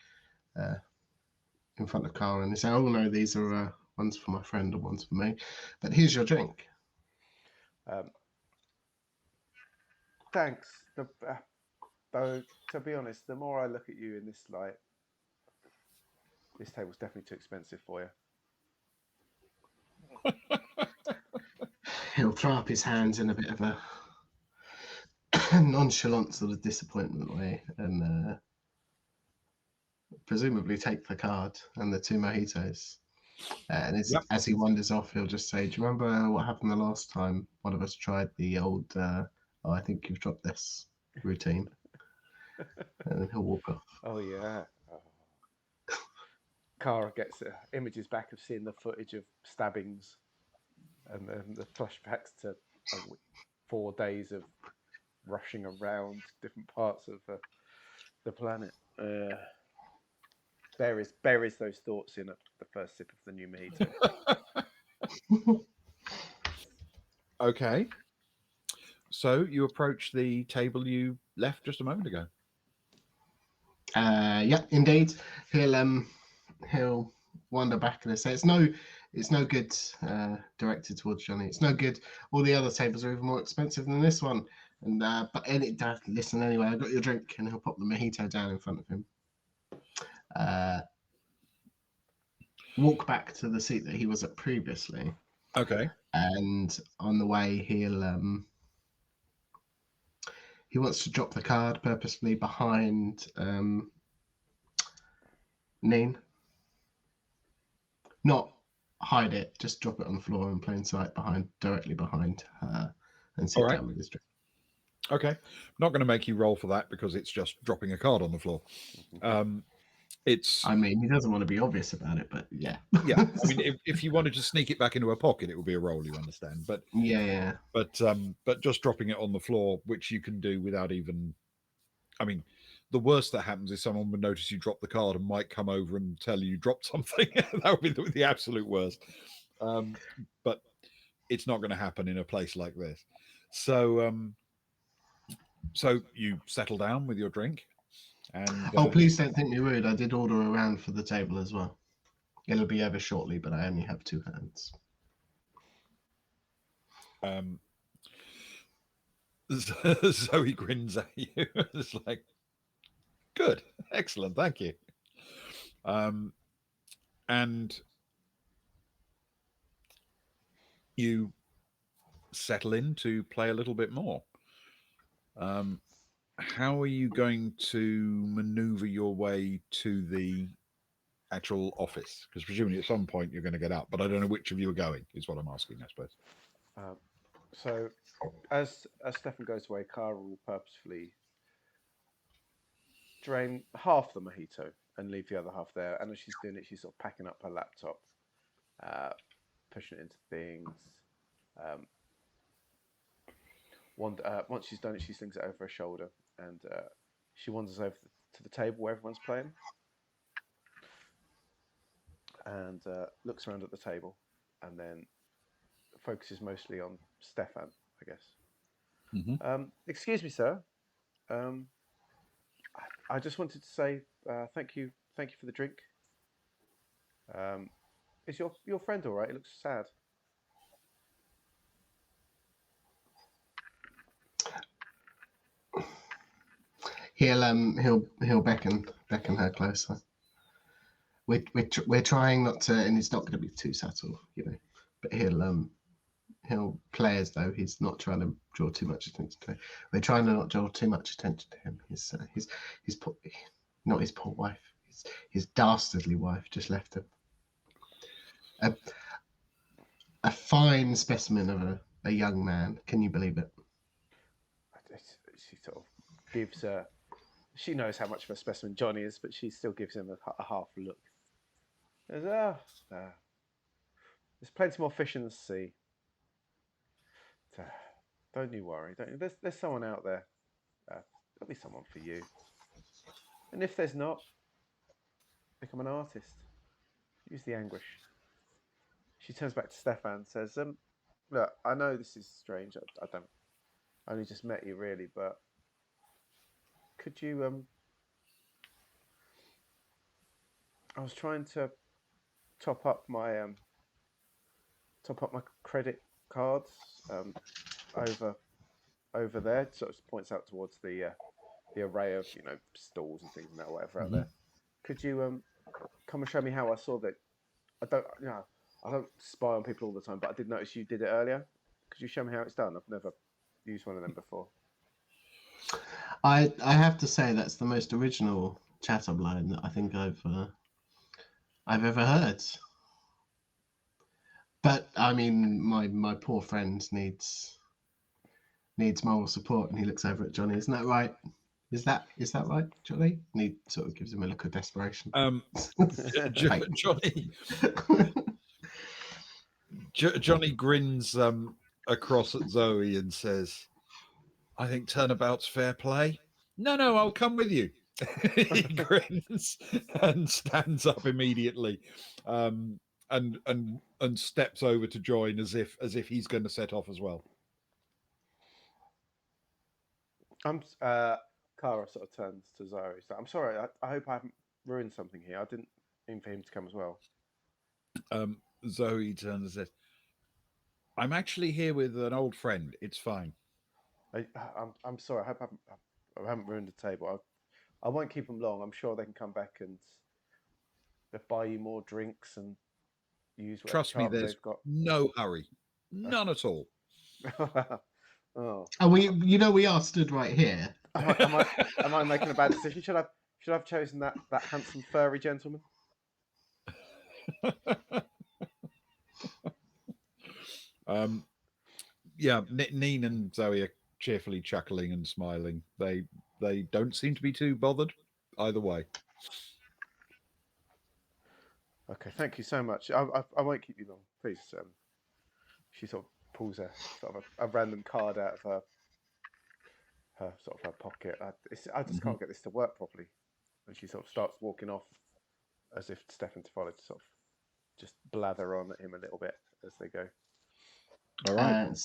in front of Cara, and he say, "Oh no, these are one's for my friend and one's for me. But here's your drink." Thanks. Though, to be honest, the more I look at you in this light, this table's definitely too expensive for you. He'll throw up his hands in a bit of a nonchalant sort of disappointment way, and presumably take the card and the 2 mojitos. And as he wanders off, he'll just say, "Do you remember what happened the last time one of us tried the old, oh, I think you've dropped this routine?" And then he'll walk off. Oh, yeah. Kara gets images back of seeing the footage of stabbings and then the flashbacks to 4 days of rushing around different parts of the planet. Buries those thoughts in the first sip of the new mojito. Okay. So you approach the table you left just a moment ago. Yeah, indeed. He'll wander back and say, "It's no good." Directed towards Johnny. "It's no good. All the other tables are even more expensive than this one." And listen anyway. I got your drink, and he'll pop the mojito down in front of him. Walk back to the seat that he was at previously. Okay. And on the way, he wants to drop the card purposefully behind Neen. Not hide it, just drop it on the floor in plain sight directly behind her, and sit down with his drink. Okay. Not going to make you roll for that because it's just dropping a card on the floor. I mean, he doesn't want to be obvious about it, but yeah. Yeah. I mean, if you wanted to sneak it back into a pocket, it would be a roll, you understand. But yeah. But just dropping it on the floor, which you can do without even. I mean, the worst that happens is someone would notice you drop the card and might come over and tell you dropped something. That would be the absolute worst. But it's not going to happen in a place like this. So you settle down with your drink. And please don't think me rude. I did order a round for the table as well. It'll be over shortly, but I only have 2 hands. Zoe grins at you. It's like, good, excellent, thank you. And you settle in to play a little bit more. How are you going to maneuver your way to the actual office? Because presumably at some point you're going to get up, but I don't know which of you are going, is what I'm asking, I suppose. So as Stefan goes away, Kara will purposefully drain half the mojito and leave the other half there. And as she's doing it, she's sort of packing up her laptop, pushing it into things. Once she's done it, she slings it over her shoulder and she wanders over to the table where everyone's playing and looks around at the table and then focuses mostly on Stefan I guess. Mm-hmm. Excuse me, sir. I just wanted to say thank you for the drink. Is your friend all right? It looks sad. He'll beckon her closer. We're trying not to, and it's not going to be too subtle, but he'll play as though he's not trying to draw too much attention to him. We're trying to not draw too much attention to him. His poor, not his poor wife, his dastardly wife just left him. A fine specimen of a young man. Can you believe it? She sort of gives she knows how much of a specimen Johnny is, but she still gives him a half look. There's plenty more fish in the sea. Don't you worry. There's someone out there. There'll be someone for you. And if there's not, become an artist. Use the anguish. She turns back to Stefan and says, look, I know this is strange. I only just met you really, but could you I was trying to top up my credit cards over there. Sort of points out towards the array of stalls and things and that whatever out there. Could you come and show me how? I saw that. I don't spy on people all the time, but I did notice you did it earlier. Could you show me how it's done? I've never used one of them before. I have to say that's the most original chat-up line that I think I've ever heard. But I mean, my poor friend needs moral support, and he looks over at Johnny. Isn't that right? Is that right, Johnny? And he sort of gives him a look of desperation. Johnny grins across at Zoe and says, I think turnabout's fair play. No, I'll come with you. He grins and stands up immediately, and steps over to join as if he's going to set off as well. Kara sort of turns to Zoe. So I'm sorry. I hope I haven't ruined something here. I didn't mean for him to come as well. Zoe turns and says, I'm actually here with an old friend. It's fine. I'm sorry. I hope I haven't ruined the table. I won't keep them long. I'm sure they can come back and buy you more drinks and use whatever Trust me, charms there's they've got. no hurry. None at all. Oh. We are stood right here. Am I making a bad decision? Should I have chosen that handsome furry gentleman? Neen and Zoe are cheerfully chuckling and smiling. They don't seem to be too bothered either way. Okay, thank you so much. I won't keep you long, please. She sort of pulls a random card out of her pocket. I just can't get this to work properly, and she sort of starts walking off, as if Stefan to follow, to sort of just blather on at him a little bit as they go. All right.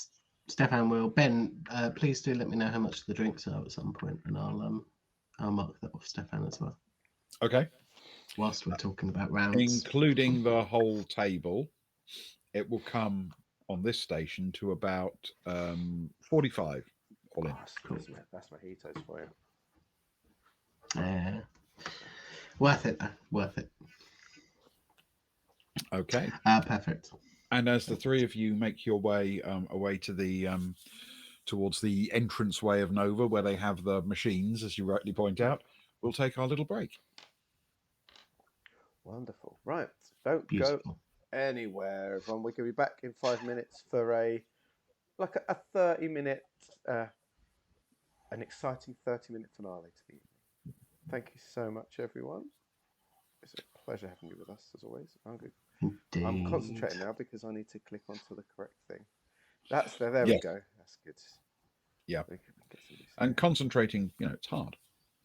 Stefan will. Ben, please do let me know how much the drinks are at some point, and I'll mark that off Stefan as well. Okay. Whilst we're talking about rounds, including the whole table, it will come on this station to about 45 all in. Cool. That's mojitos for you. Worth it. Worth it. Okay. Perfect. And as the three of you make your way away to the towards the entranceway of Nova, where they have the machines, as you rightly point out, we'll take our little break. Wonderful. Right. Don't Beautiful. go anywhere, everyone. We're going to be back in 5 minutes for a 30-minute, an exciting 30-minute finale to the evening. Thank you so much, everyone. It's a pleasure having you with us, as always. I'm concentrating now because I need to click onto the correct thing. That's there. There we go. That's good. Yeah. And concentrating, it's hard.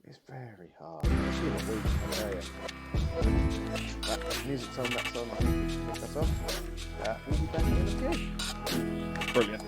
It's very hard. Especially in a week. That music's on, that's on. I think we should put that off. We'll be back in a few. Brilliant.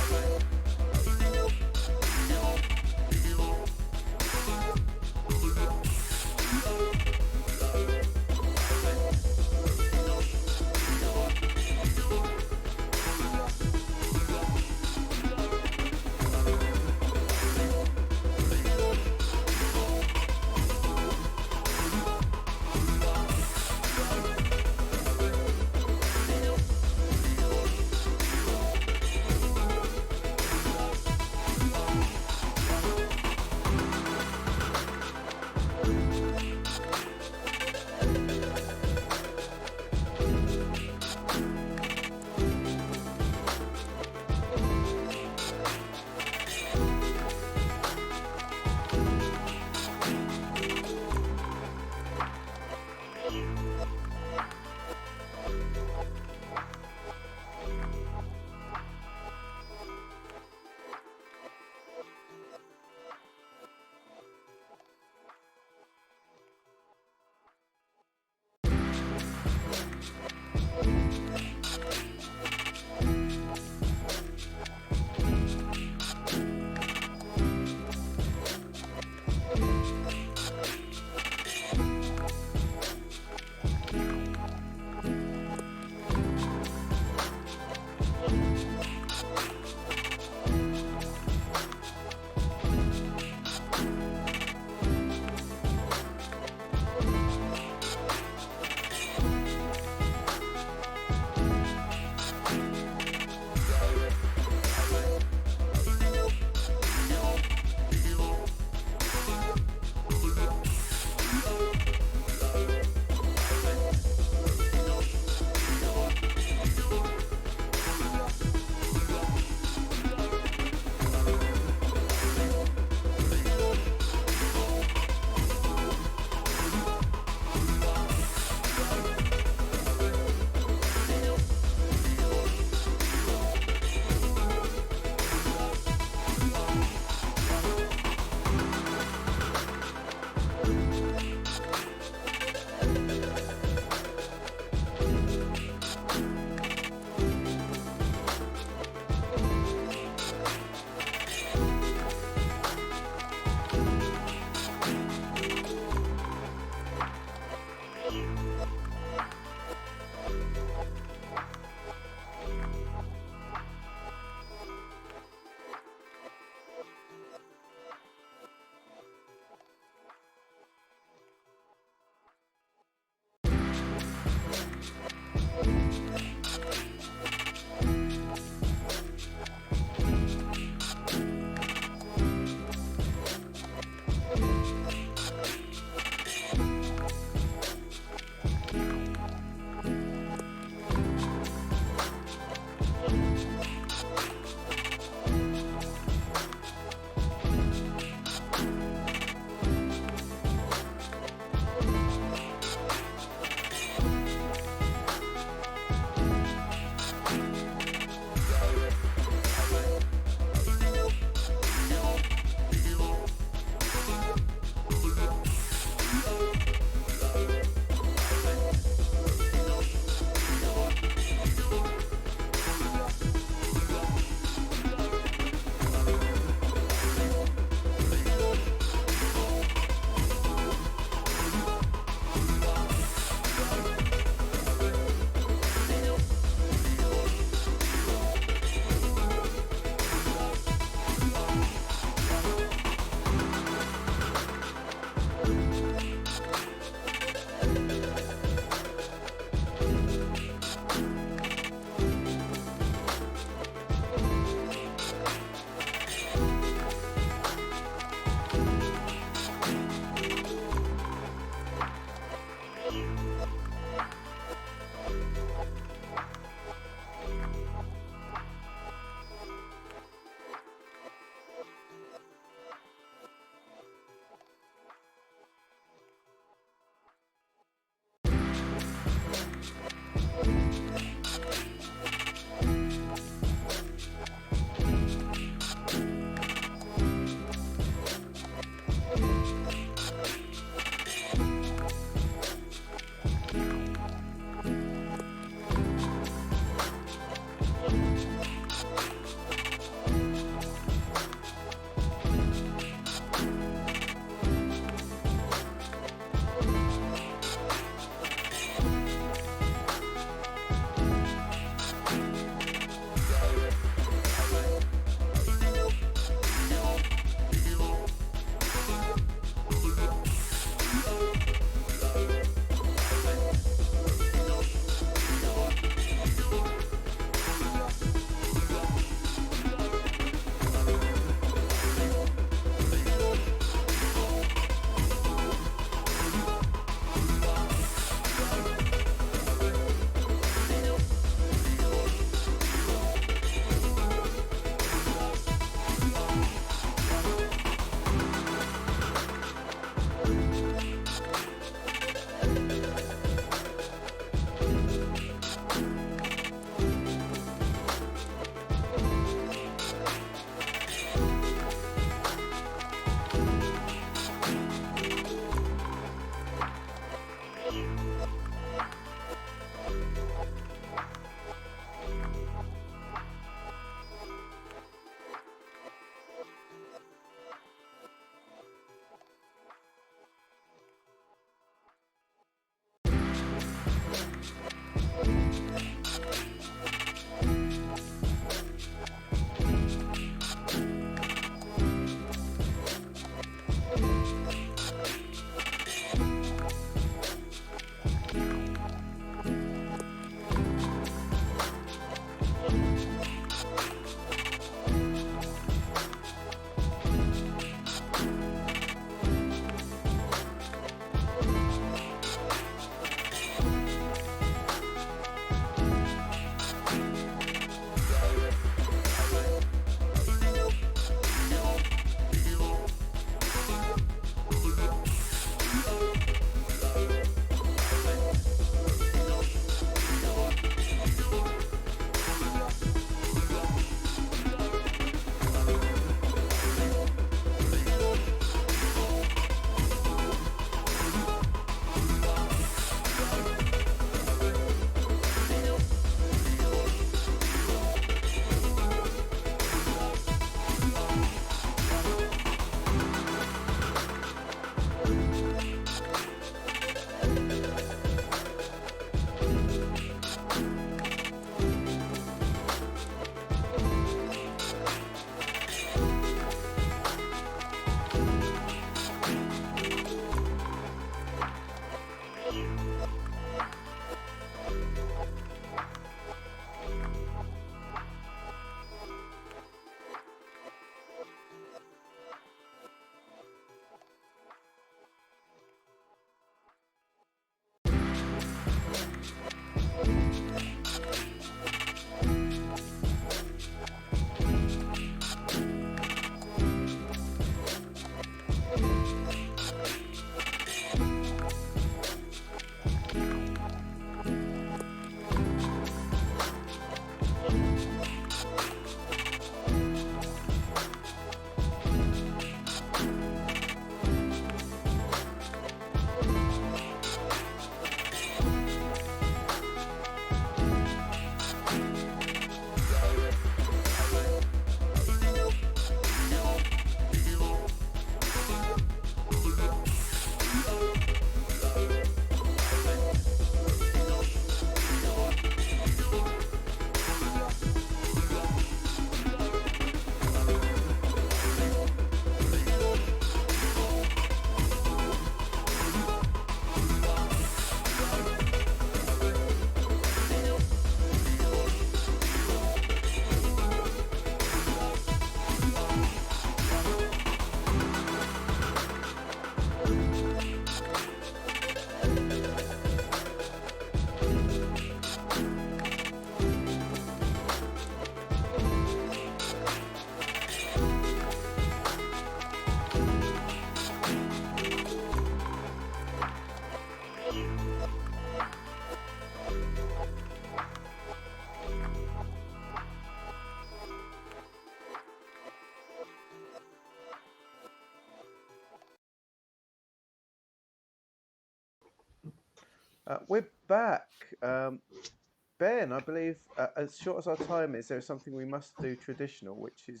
We're back. Ben, I believe, as short as our time is, there is something we must do traditional, which is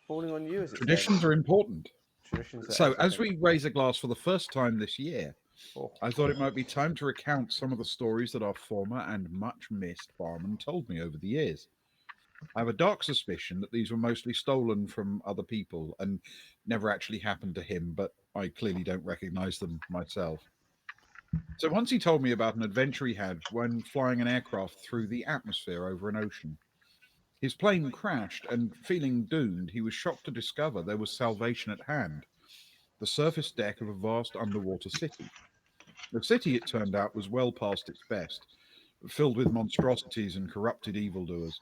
falling on you as it Traditions stands. are important. Traditions are So, as everything. we raise a glass for the first time this year, Oh. I thought it might be time to recount some of the stories that our former and much missed barman told me over the years. I have a dark suspicion that these were mostly stolen from other people and never actually happened to him, but I clearly don't recognize them myself. So once he told me about an adventure he had when flying an aircraft through the atmosphere over an ocean. His plane crashed, and feeling doomed, he was shocked to discover there was salvation at hand, the surface deck of a vast underwater city. The city, it turned out, was well past its best, filled with monstrosities and corrupted evildoers.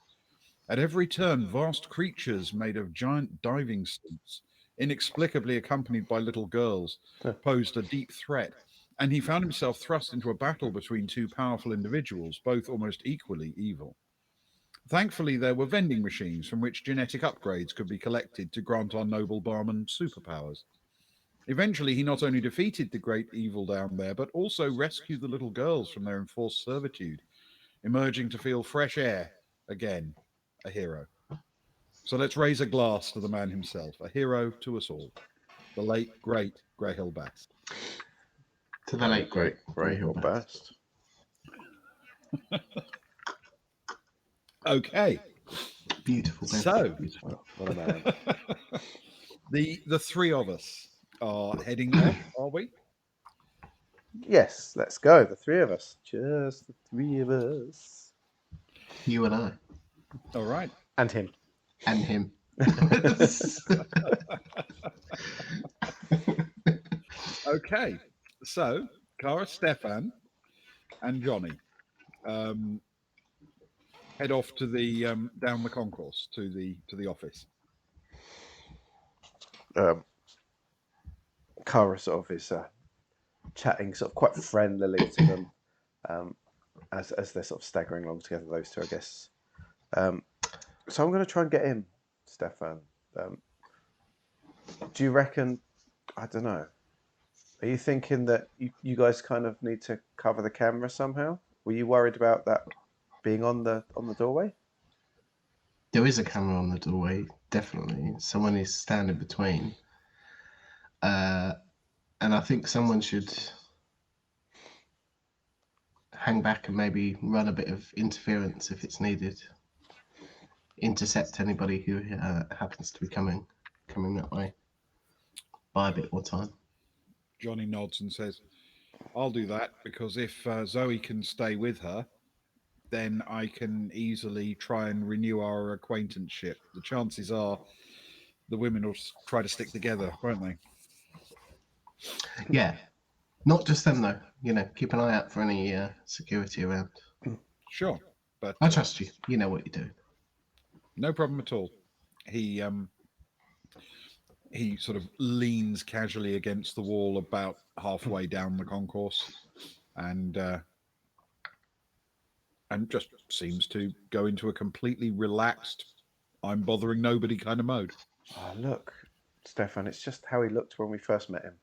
At every turn, vast creatures made of giant diving suits, inexplicably accompanied by little girls, posed a deep threat, and he found himself thrust into a battle between two powerful individuals, both almost equally evil. Thankfully, there were vending machines from which genetic upgrades could be collected to grant our noble barman superpowers. Eventually, he not only defeated the great evil down there, but also rescued the little girls from their enforced servitude, emerging to feel fresh air again. A hero. So let's raise a glass to the man himself, a hero to us all, the late, great Greyhill Bass. To the late great Greyhill Bass. Bass. Okay. Beautiful. Ben. So, Beautiful. What a man. the three of us are heading off, are we? Yes, let's go. The three of us. Just the three of us. You and I. All right. And him. And him. Okay. So, Cara, Stefan, and Johnny head off to the down the concourse to the office. Cara sort of is chatting sort of quite friendlily to them as they're sort of staggering along together, those two, I guess. So I'm going to try and get in, Stefan. Do you reckon, I don't know, are you thinking that you guys kind of need to cover the camera somehow? Were you worried about that being on the doorway? There is a camera on the doorway, definitely. Someone is standing between. And I think someone should hang back and maybe run a bit of interference if it's needed. Intercept anybody who happens to be coming that way. Buy a bit more time. Johnny nods and says, I'll do that because if Zoe can stay with her, then I can easily try and renew our acquaintanceship. The chances are the women will try to stick together, won't they? Yeah. Not just them, though. You know, keep an eye out for any security around. Sure. But I trust you. You know what you're doing. No problem at all. He sort of leans casually against the wall about halfway down the concourse and just seems to go into a completely relaxed, I'm bothering nobody kind of mode. Oh, look, Stefan, it's just how he looked when we first met him.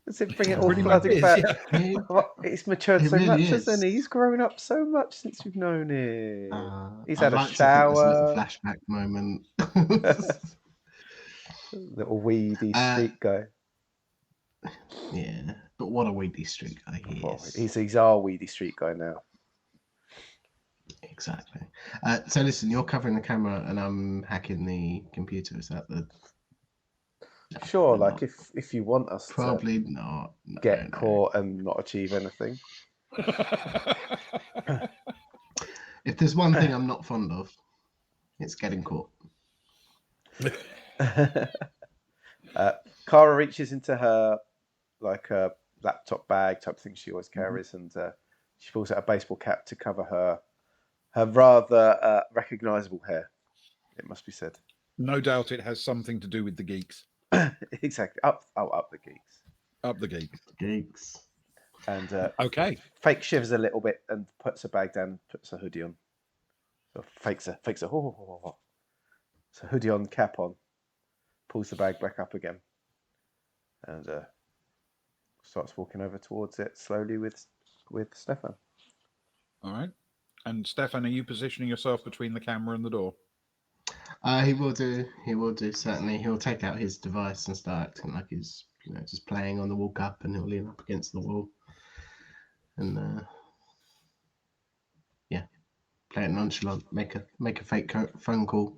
Does it bring it all Pretty much flooding is, back? yeah. He's matured It so really much, is. hasn't he? He's grown up so much since we've known him. He's I'd had a like to think there's a little shower. flashback moment. Little weedy street guy. Yeah, but what a weedy street guy he Oh, is. he's our weedy street guy now. Exactly. So listen, you're covering the camera and I'm hacking the computer. Is that the... Sure, No, like if you want us probably not. to No, get no. caught and not achieve anything. If there's one thing I'm not fond of, it's getting caught. Cara reaches into her like a laptop bag type thing she always carries, and she pulls out a baseball cap to cover her rather recognisable hair. It must be said. No doubt it has something to do with the geeks. Exactly. Up the geeks. Up the geeks. Geeks. And Okay. Fake shivers a little bit and puts her bag down, puts a hoodie on. So fakes a so hoodie on, cap on, pulls the bag back up again, and starts walking over towards it slowly with with Stefan. All right. And Stefan, are you positioning yourself between the camera and the door? He will do. He will do. Certainly, he'll take out his device and start acting like he's, just playing on the walk up, and he'll lean up against the wall, and yeah, play it nonchalant. Make a fake phone call.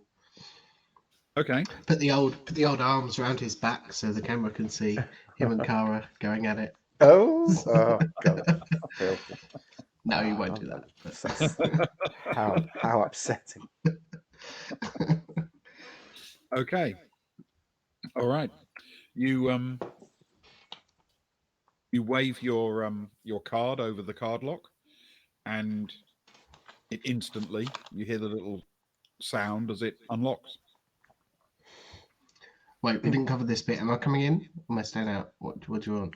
Okay. Put the old arms around his back so the camera can see him and Kara going at it. Oh God, filthy. No, he won't do that. That's how upsetting. Okay. All right. You you wave your card over the card lock, and it instantly you hear the little sound as it unlocks. Wait, we didn't cover this bit. Am I coming in? Or am I staying out? What do you want?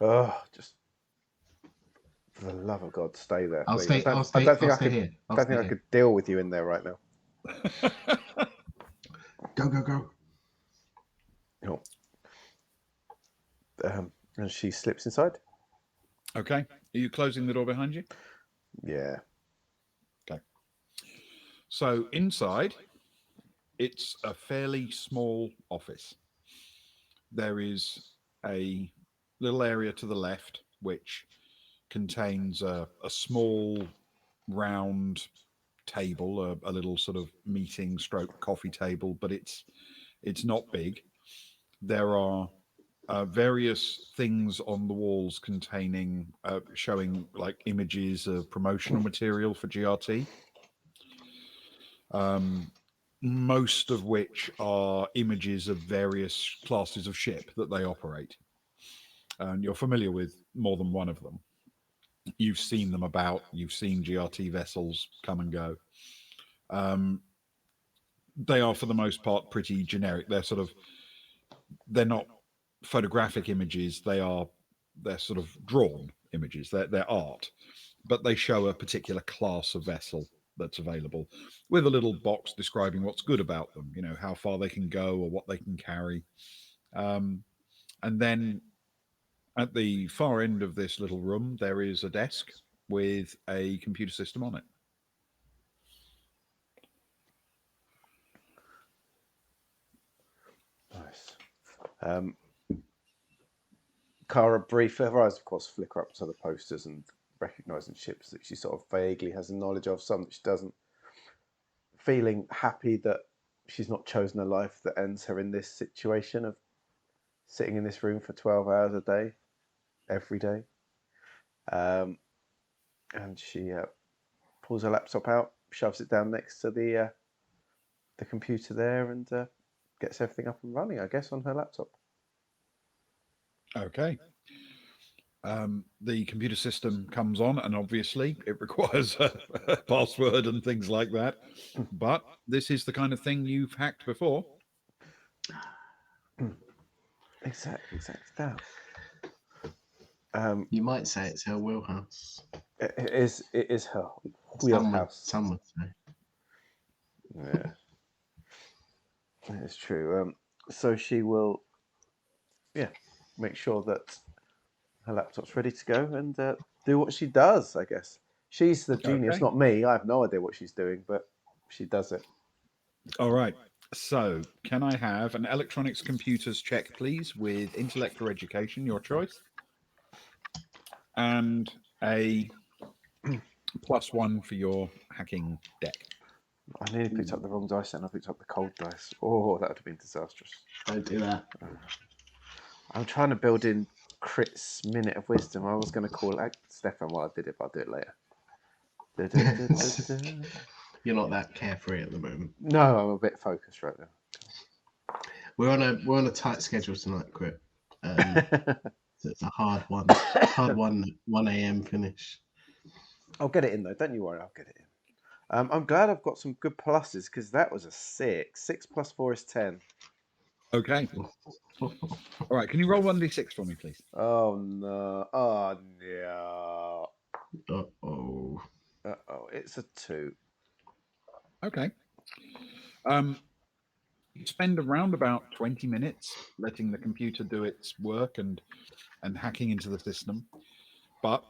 Oh, just for the love of God, stay there, I'll please. stay. I don't think Here. I don't think I could deal with you in there right now. Go. Oh. And she slips inside. Okay. Are you closing the door behind you? Yeah. Okay. So inside, it's a fairly small office. There is a little area to the left which contains a small round table, a little sort of meeting stroke coffee table, but it's not big. There are various things on the walls containing showing like images of promotional material for GRT. Most of which are images of various classes of ship that they operate. And you're familiar with more than one of them. You've seen them about, you've seen GRT vessels come and go. They are, for the most part, pretty generic. They're not photographic images. They're sort of drawn images. They're art, but they show a particular class of vessel that's available with a little box describing what's good about them, how far they can go or what they can carry. And then at the far end of this little room, there is a desk with a computer system on it. Nice. Kara briefly, her eyes of course flicker up to the posters and recognising ships that she sort of vaguely has a knowledge of, some that she doesn't. Feeling happy that she's not chosen a life that ends her in this situation of sitting in this room for 12 hours a day, every day. And she pulls her laptop out, shoves it down next to the computer there, and gets everything up and running, I guess, on her laptop. Okay. The computer system comes on, and obviously it requires a password and things like that. But this is the kind of thing you've hacked before. Exactly that. You might say it's her wheelhouse. It is her wheelhouse. Some would say. Yeah, it's true. So she will, make sure that her laptop's ready to go and do what she does, I guess. She's the genius, not me. I have no idea what she's doing, but she does it. All right. So, can I have an electronics computers check, please, with intellect or education, your choice, and a +1 for your hacking deck? I nearly picked up the wrong dice and I picked up the cold dice. Oh, that would have been disastrous. Don't do that. I'm trying to build in Crit's Minute of Wisdom. I was going to call it Stefan while I did it, but I'll do it later. You're not that carefree at the moment. No, I'm a bit focused right now. We're on a tight schedule tonight, Crit. So it's a hard 1 a.m. finish. I'll get it in though. Don't you worry, I'll get it in. I'm glad I've got some good pluses because that was a 6. 6 plus 4 is 10. Okay. All right. Can you roll 1d6 for me, please? Oh no! Oh no! Uh-oh. It's a 2. Okay. You spend around about 20 minutes letting the computer do its work and hacking into the system. But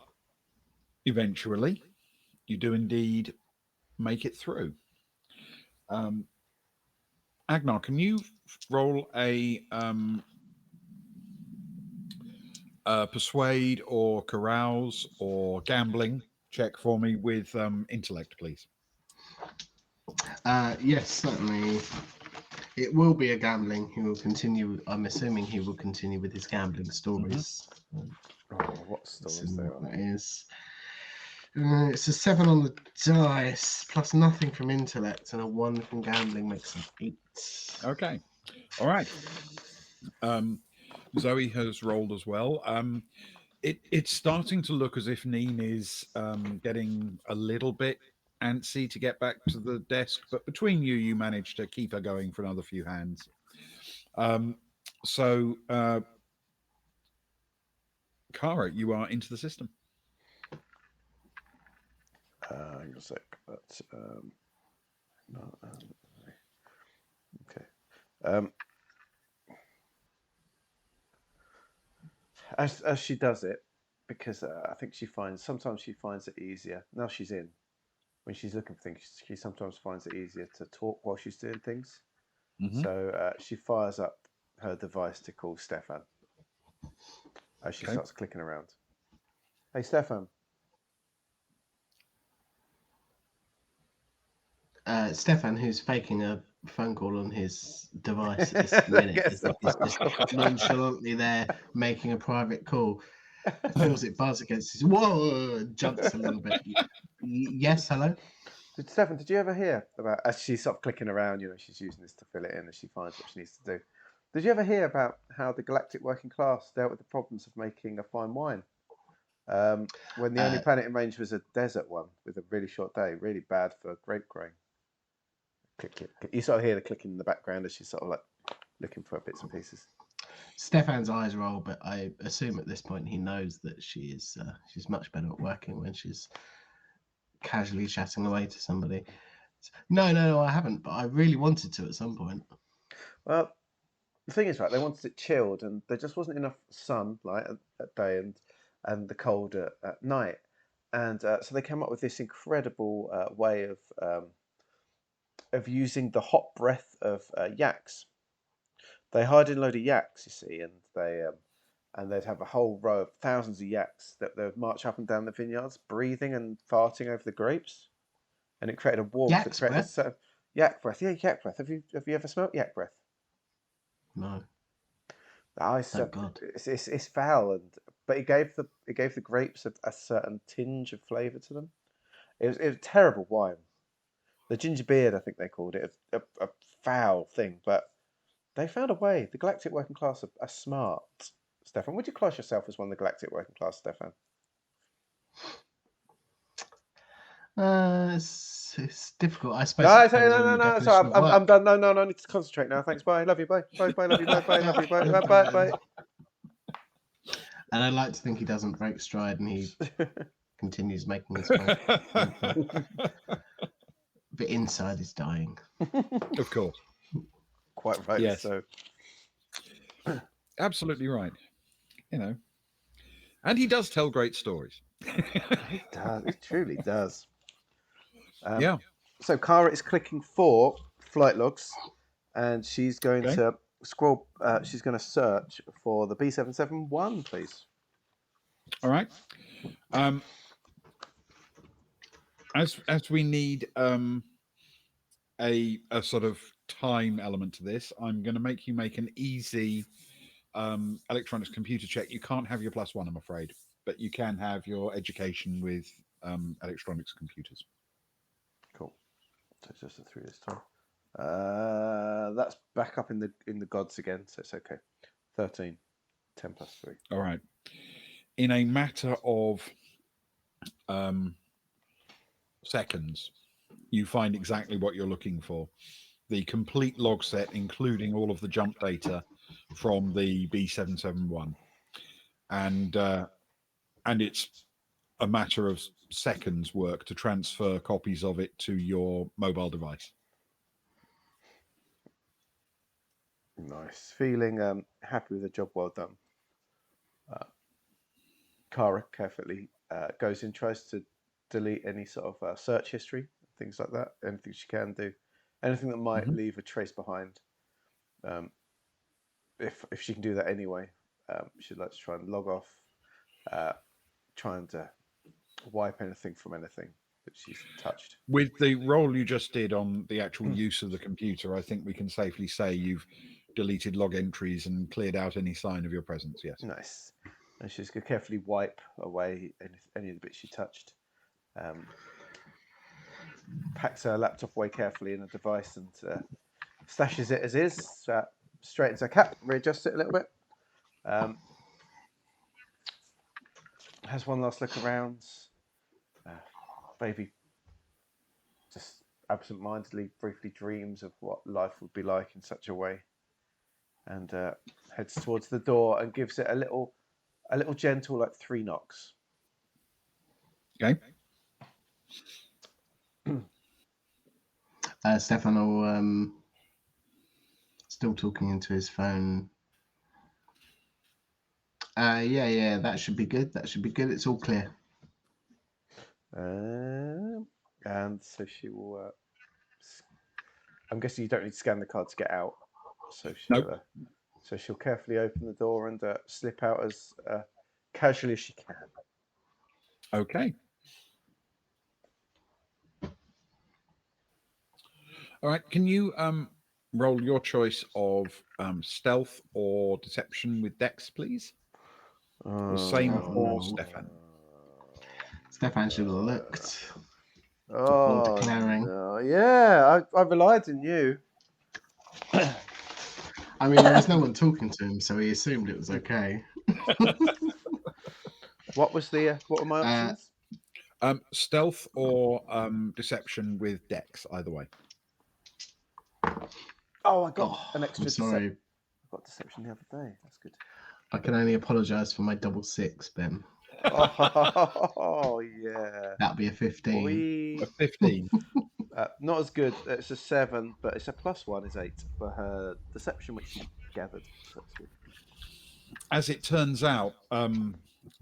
Eventually, you do indeed make it through. Agnar, can you roll a persuade or carouse or gambling check for me with intellect, please? Yes, certainly. It will be a gambling. He will continue. I'm assuming he will continue with his gambling stories. Oh, what Let's stories see they what are. that is. It's a 7 on the dice, plus nothing from intellect, and a 1 from gambling makes an 8. Okay. All right. Zoe has rolled as well. It's starting to look as if Neen is getting a little bit antsy to get back to the desk, but between you, you manage to keep her going for another few hands. So, Kara, you are into the system. Hang on a sec. That's no, okay. As she does it, because I think sometimes she finds it easier. Now she's in. When she's looking for things, she sometimes finds it easier to talk while she's doing things. Mm-hmm. So she fires up her device to call Stefan as she starts clicking around. Hey, Stefan. Stefan, who's faking a phone call on his device at this minute, is just nonchalantly there making a private call. Feels it buzz against his whoa, jumps a little bit. Yes, hello. Stefan, did you ever hear about, as she's sort of clicking around, she's using this to fill it in as she finds what she needs to do. Did you ever hear about how the galactic working class dealt with the problems of making a fine wine? When the only planet in range was a desert one with a really short day, really bad for grape growing. Click, click, click. You sort of hear the clicking in the background as she's sort of like looking for bits and pieces. Stefan's eyes roll, but I assume at this point he knows that she's much better at working when she's casually chatting away to somebody. No, I haven't, but I really wanted to at some point. Well, the thing is, right, they wanted it chilled, and there just wasn't enough sunlight at day and the cold at night, and so they came up with this incredible way of using the hot breath of yaks. They hired in a load of yaks, you see, and they'd have a whole row of thousands of yaks that they would march up and down the vineyards, breathing and farting over the grapes, and it created a warmth. Yak's It created breath? yak breath. Yeah, yak breath. Have you ever smelt yak breath? No. Thank God. It's foul, but it gave the grapes a certain tinge of flavour to them. It was a terrible wine. The ginger beard, I think they called it, a foul thing, but they found a way. The galactic working class are smart. Stefan, would you class yourself as one of the galactic working class, Stefan? It's difficult. I suppose it depends on your No. definition Sorry, of work. I'm done. No, I need to concentrate now. Thanks. Bye. Love you. Bye. Bye. Bye. Love you. Bye. Bye. Love you. Bye. Bye. And I like to think he doesn't break stride and he continues making his phone call. But inside he's dying. Of course. Quite right. Yes. So absolutely right. And he does tell great stories. he does. He truly does. Yeah. So Kara is clicking for flight logs, and she's going to scroll. She's going to search for the B771, please. All right. As we need a sort of time element to this, I'm going to make you make an easy electronics computer check. You can't have your +1, I'm afraid, but you can have your education with electronics computers. Cool. So it's just a 3 this time. That's back up in the gods again, so it's okay. 13. 10 plus 3. All right. In a matter of seconds, you find exactly what you're looking for. The complete log set, including all of the jump data from the B771. And it's a matter of seconds work to transfer copies of it to your mobile device. Nice. Feeling happy with the job well done. Kara carefully goes in, tries to delete any sort of search history, things like that. Anything she can do, anything that might leave a trace behind. If she can do that anyway, she'd like to try and log off, trying to wipe anything from anything that she's touched. With the roll you just did on the actual use of the computer, I think we can safely say you've deleted log entries and cleared out any sign of your presence. Yes. Nice. And she's going to carefully wipe away any of the bits she touched. Packs her laptop away carefully in a device and stashes it as is, straightens her cap, readjusts it a little bit. Has one last look around. Maybe just absent-mindedly, briefly dreams of what life would be like in such a way, and heads towards the door and gives it a little gentle, like 3 knocks. Okay. Stefan will still talking into his phone. Yeah, that should be good. That should be good. It's all clear. And so she will. I'm guessing you don't need to scan the card to get out. So she'll. Nope. So she'll carefully open the door and slip out as casually as she can. Okay. All right. Can you roll your choice of stealth or deception with Dex, please? The same for Stefan. Stefan should have looked before Oh, declaring. no. Yeah, I relied on you. I mean, there was no one talking to him, so he assumed it was okay. What were my options? Stealth or deception with Dex, either way. Oh, I got an extra I'm sorry. I got deception the other day. That's good. I can only apologise for my double 6, Ben. Oh, yeah. That'd be a 15. A 15. Not as good. It's a 7, but it's a +1 is 8 for her deception, which she gathered. So that's good. As it turns out,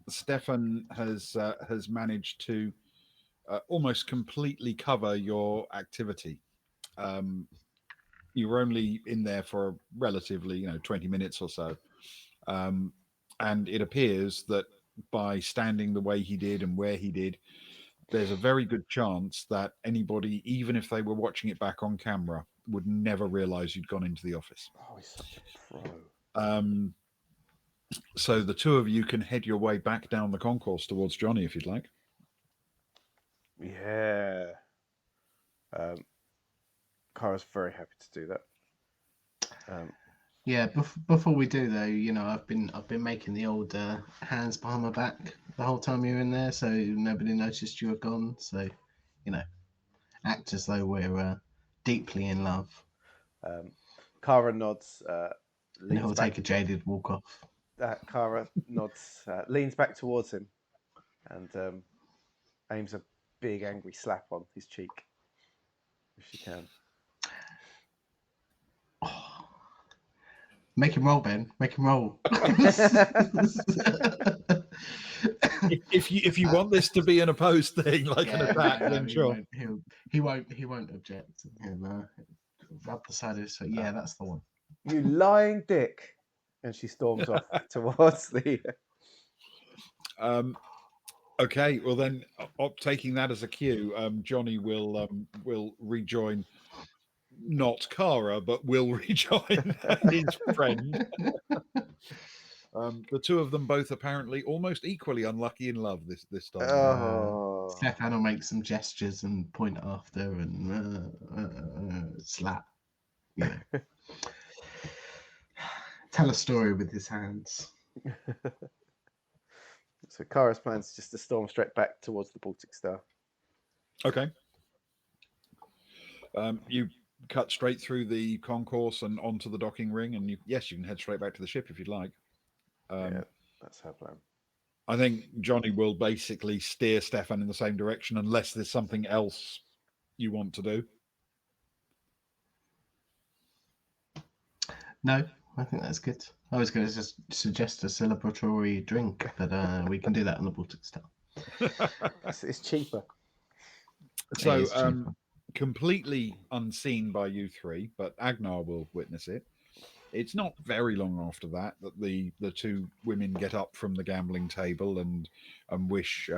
Stefan has managed to almost completely cover your activity. You were only in there for relatively, 20 minutes or so. And it appears that by standing the way he did and where he did, there's a very good chance that anybody, even if they were watching it back on camera, would never realize you'd gone into the office. Oh, he's such a pro. So the two of you can head your way back down the concourse towards Johnny if you'd like. Yeah. Kara's very happy to do that. Yeah, before we do though, I've been making the old hands behind my back the whole time you were in there, so nobody noticed you were gone. So, act as though we're deeply in love. Kara nods. And he'll take a jaded walk off. Kara nods, leans back towards him, and aims a big angry slap on his cheek, if she can. Oh. Make him roll, Ben. Make him roll. if you want this to be an opposed thing, like an attack, then sure. He won't object. Rub the side of his foot. Yeah, that's the one. You lying dick! And she storms off towards the. Okay, well then, taking that as a cue, Johnny will rejoin. Not Kara, but will rejoin his friend. The two of them both apparently almost equally unlucky in love this time. Stefan will make some gestures and point after and slap. Tell a story with his hands. So Kara's plans is just to storm straight back towards the Baltic Star. Okay. You cut straight through the concourse and onto the docking ring, and you can head straight back to the ship if you'd like. Yeah, that's her plan. I think Johnny will basically steer Stefan in the same direction unless there's something else you want to do. No, I think that's good. I was going to just suggest a celebratory drink, but we can do that on the Baltic Star. It's cheaper. So, is cheaper. completely unseen by you three, but Agnar will witness it. It's not very long after that the two women get up from the gambling table and wish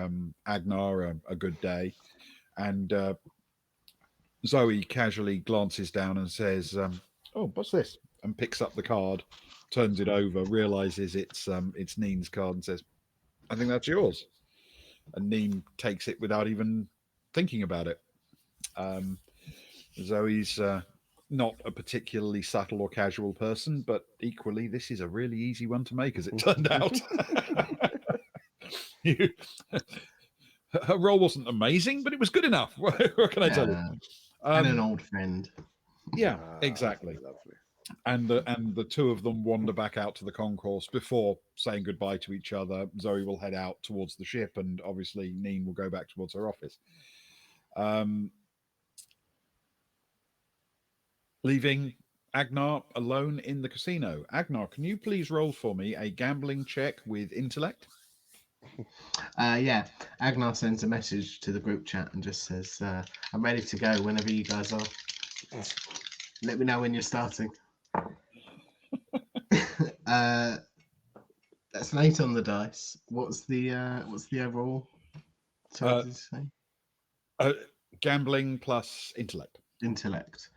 Agnar a good day, and Zoe casually glances down and says, "Oh, what's this?" and picks up the card, turns it over, realizes it's Neen's card, and says, "I think that's yours." And Neen takes it without even thinking about it. Zoe's not a particularly subtle or casual person, but equally, this is a really easy one to make, as it turned out. Her role wasn't amazing, but it was good enough. What can I tell you? And an old friend. Yeah, exactly. Lovely. And the two of them wander back out to the concourse before saying goodbye to each other. Zoe will head out towards the ship, and obviously Neen will go back towards her office. Leaving Agnar alone in the casino. Agnar, can you please roll for me a gambling check with intellect? Yeah, Agnar sends a message to the group chat and just says, I'm ready to go whenever you guys are. Let me know when you're starting. That's an 8 on the dice. What's the overall? So what did you say? Gambling plus intellect. Intellect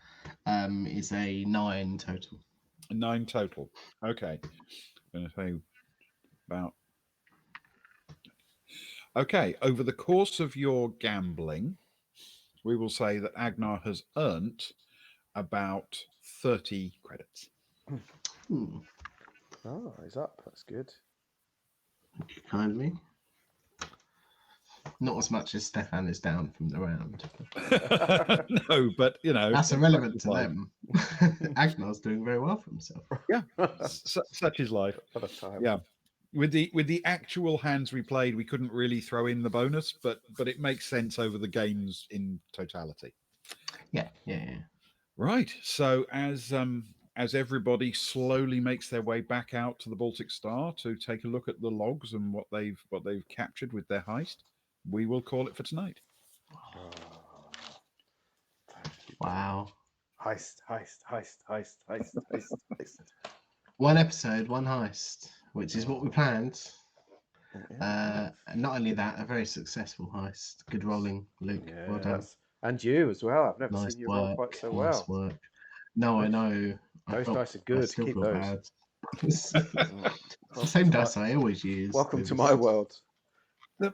is a 9 total. 9 total. Okay. I'm going to say about. Okay. Over the course of your gambling, we will say that Agnar has earned about 30 credits. Oh, he's up. That's good. Kindly. Not as much as Stefan is down from the round. No, but that's irrelevant to them. Agnar's doing very well for himself. Yeah, such is life. At a time. Yeah, with the actual hands we played, we couldn't really throw in the bonus, but it makes sense over the games in totality. Yeah. Right. So as everybody slowly makes their way back out to the Baltic Star to take a look at the logs and what they've captured with their heist, we will call it for tonight. Wow. Heist. One episode, one heist, which is what we planned. And not only that, a very successful heist. Good rolling, Luke. Yeah, well done. And you as well. I've never Nice seen you work, roll quite so nice well. work. No, I know. Those dice are good. I still Keep feel those. bad. It's the same dice I always use. Welcome to my world. The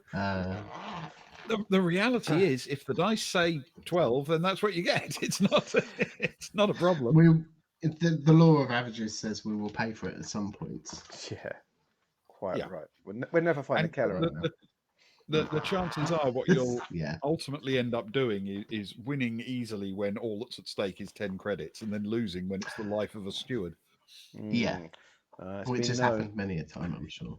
reality is, if the dice say 12, then that's what you get. It's not a problem. The law of averages says we will pay for it at some point. Yeah, quite right. We'll never find the Keller right now. The chances are what you'll ultimately end up doing is winning easily when all that's at stake is 10 credits, and then losing when it's the life of a steward. Yeah, which has happened many a time, I'm sure.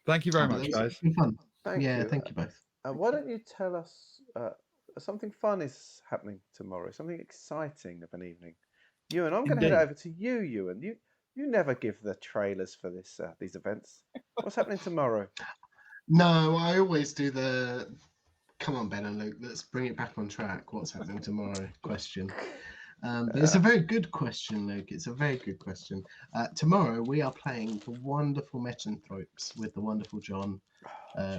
Thank you very much, guys. It's been fun. Thank you. Thank you both. Why don't you tell us something fun is happening tomorrow, something exciting of an evening. Ewan, I'm going to head over to you, Ewan. You never give the trailers for these events. What's happening tomorrow? No, I always do the come on, Ben and Luke, let's bring it back on track. What's happening tomorrow question. But it's a very good question, Luke. It's a very good question. Tomorrow we are playing the wonderful Metanthropes with the wonderful John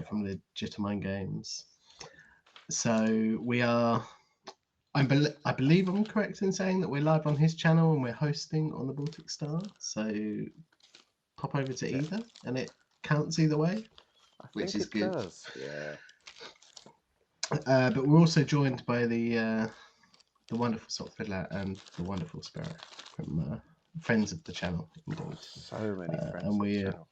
from the Jittermine Games. So we are, I believe I'm correct in saying that we're live on his channel and we're hosting on the Baltic Star. So pop over to either and it counts either way, which is good. Does. Yeah. But we're also joined by the wonderful Salt Fiddler and the wonderful Sparrow from friends of the channel. Indeed. So many friends of the channel.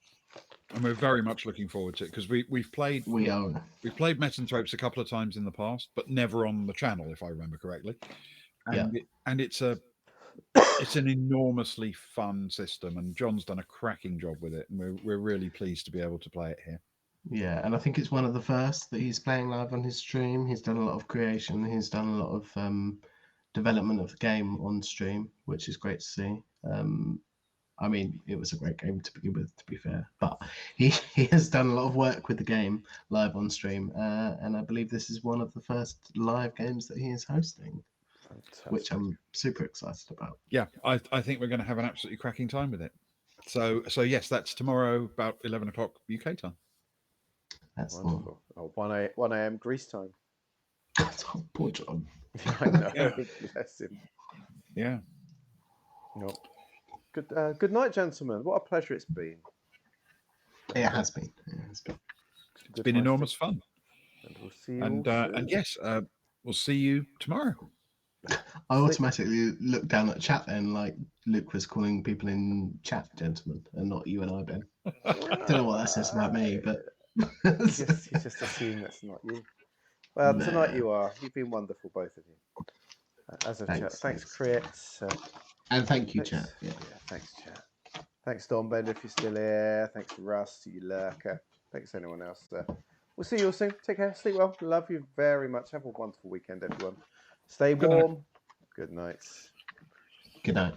And we're very much looking forward to it because we've played Metanthropes a couple of times in the past, but never on the channel, if I remember correctly. And it's an enormously fun system, and John's done a cracking job with it, and we're really pleased to be able to play it here. Yeah, and I think it's one of the first that he's playing live on his stream. He's done a lot of creation. He's done a lot of development of the game on stream, which is great to see. I mean, it was a great game to begin with, to be fair. But he has done a lot of work with the game live on stream, and I believe this is one of the first live games that he is hosting, which Fantastic. I'm super excited about. Yeah, I think we're going to have an absolutely cracking time with it. So yes, that's tomorrow about 11 o'clock UK time. That's the Wonderful. Oh, 1 a.m. Greece time. oh, poor John. I know. Yeah. Bless him. Yeah. No. Good night, gentlemen. What a pleasure it's been. It has been. It has been. It's been enormous fun. And we'll see you And all soon. and yes, we'll see you tomorrow. I automatically looked down at chat then, like Luke was calling people in chat gentlemen, and not you and I, Ben. I don't know what that says about me, but You just assume that's not you. Well, Nah. tonight you are. You've been wonderful, both of you. As a chat. Thanks, Crit. And thank you, Thanks. chat. Yeah. Thanks, chat. Thanks, Don Bender, if you're still here. Thanks, Russ, you lurker. Thanks, anyone else. We'll see you all soon. Take care. Sleep well. Love you very much. Have a wonderful weekend, everyone. Stay Good night. warm. Good night. Good night.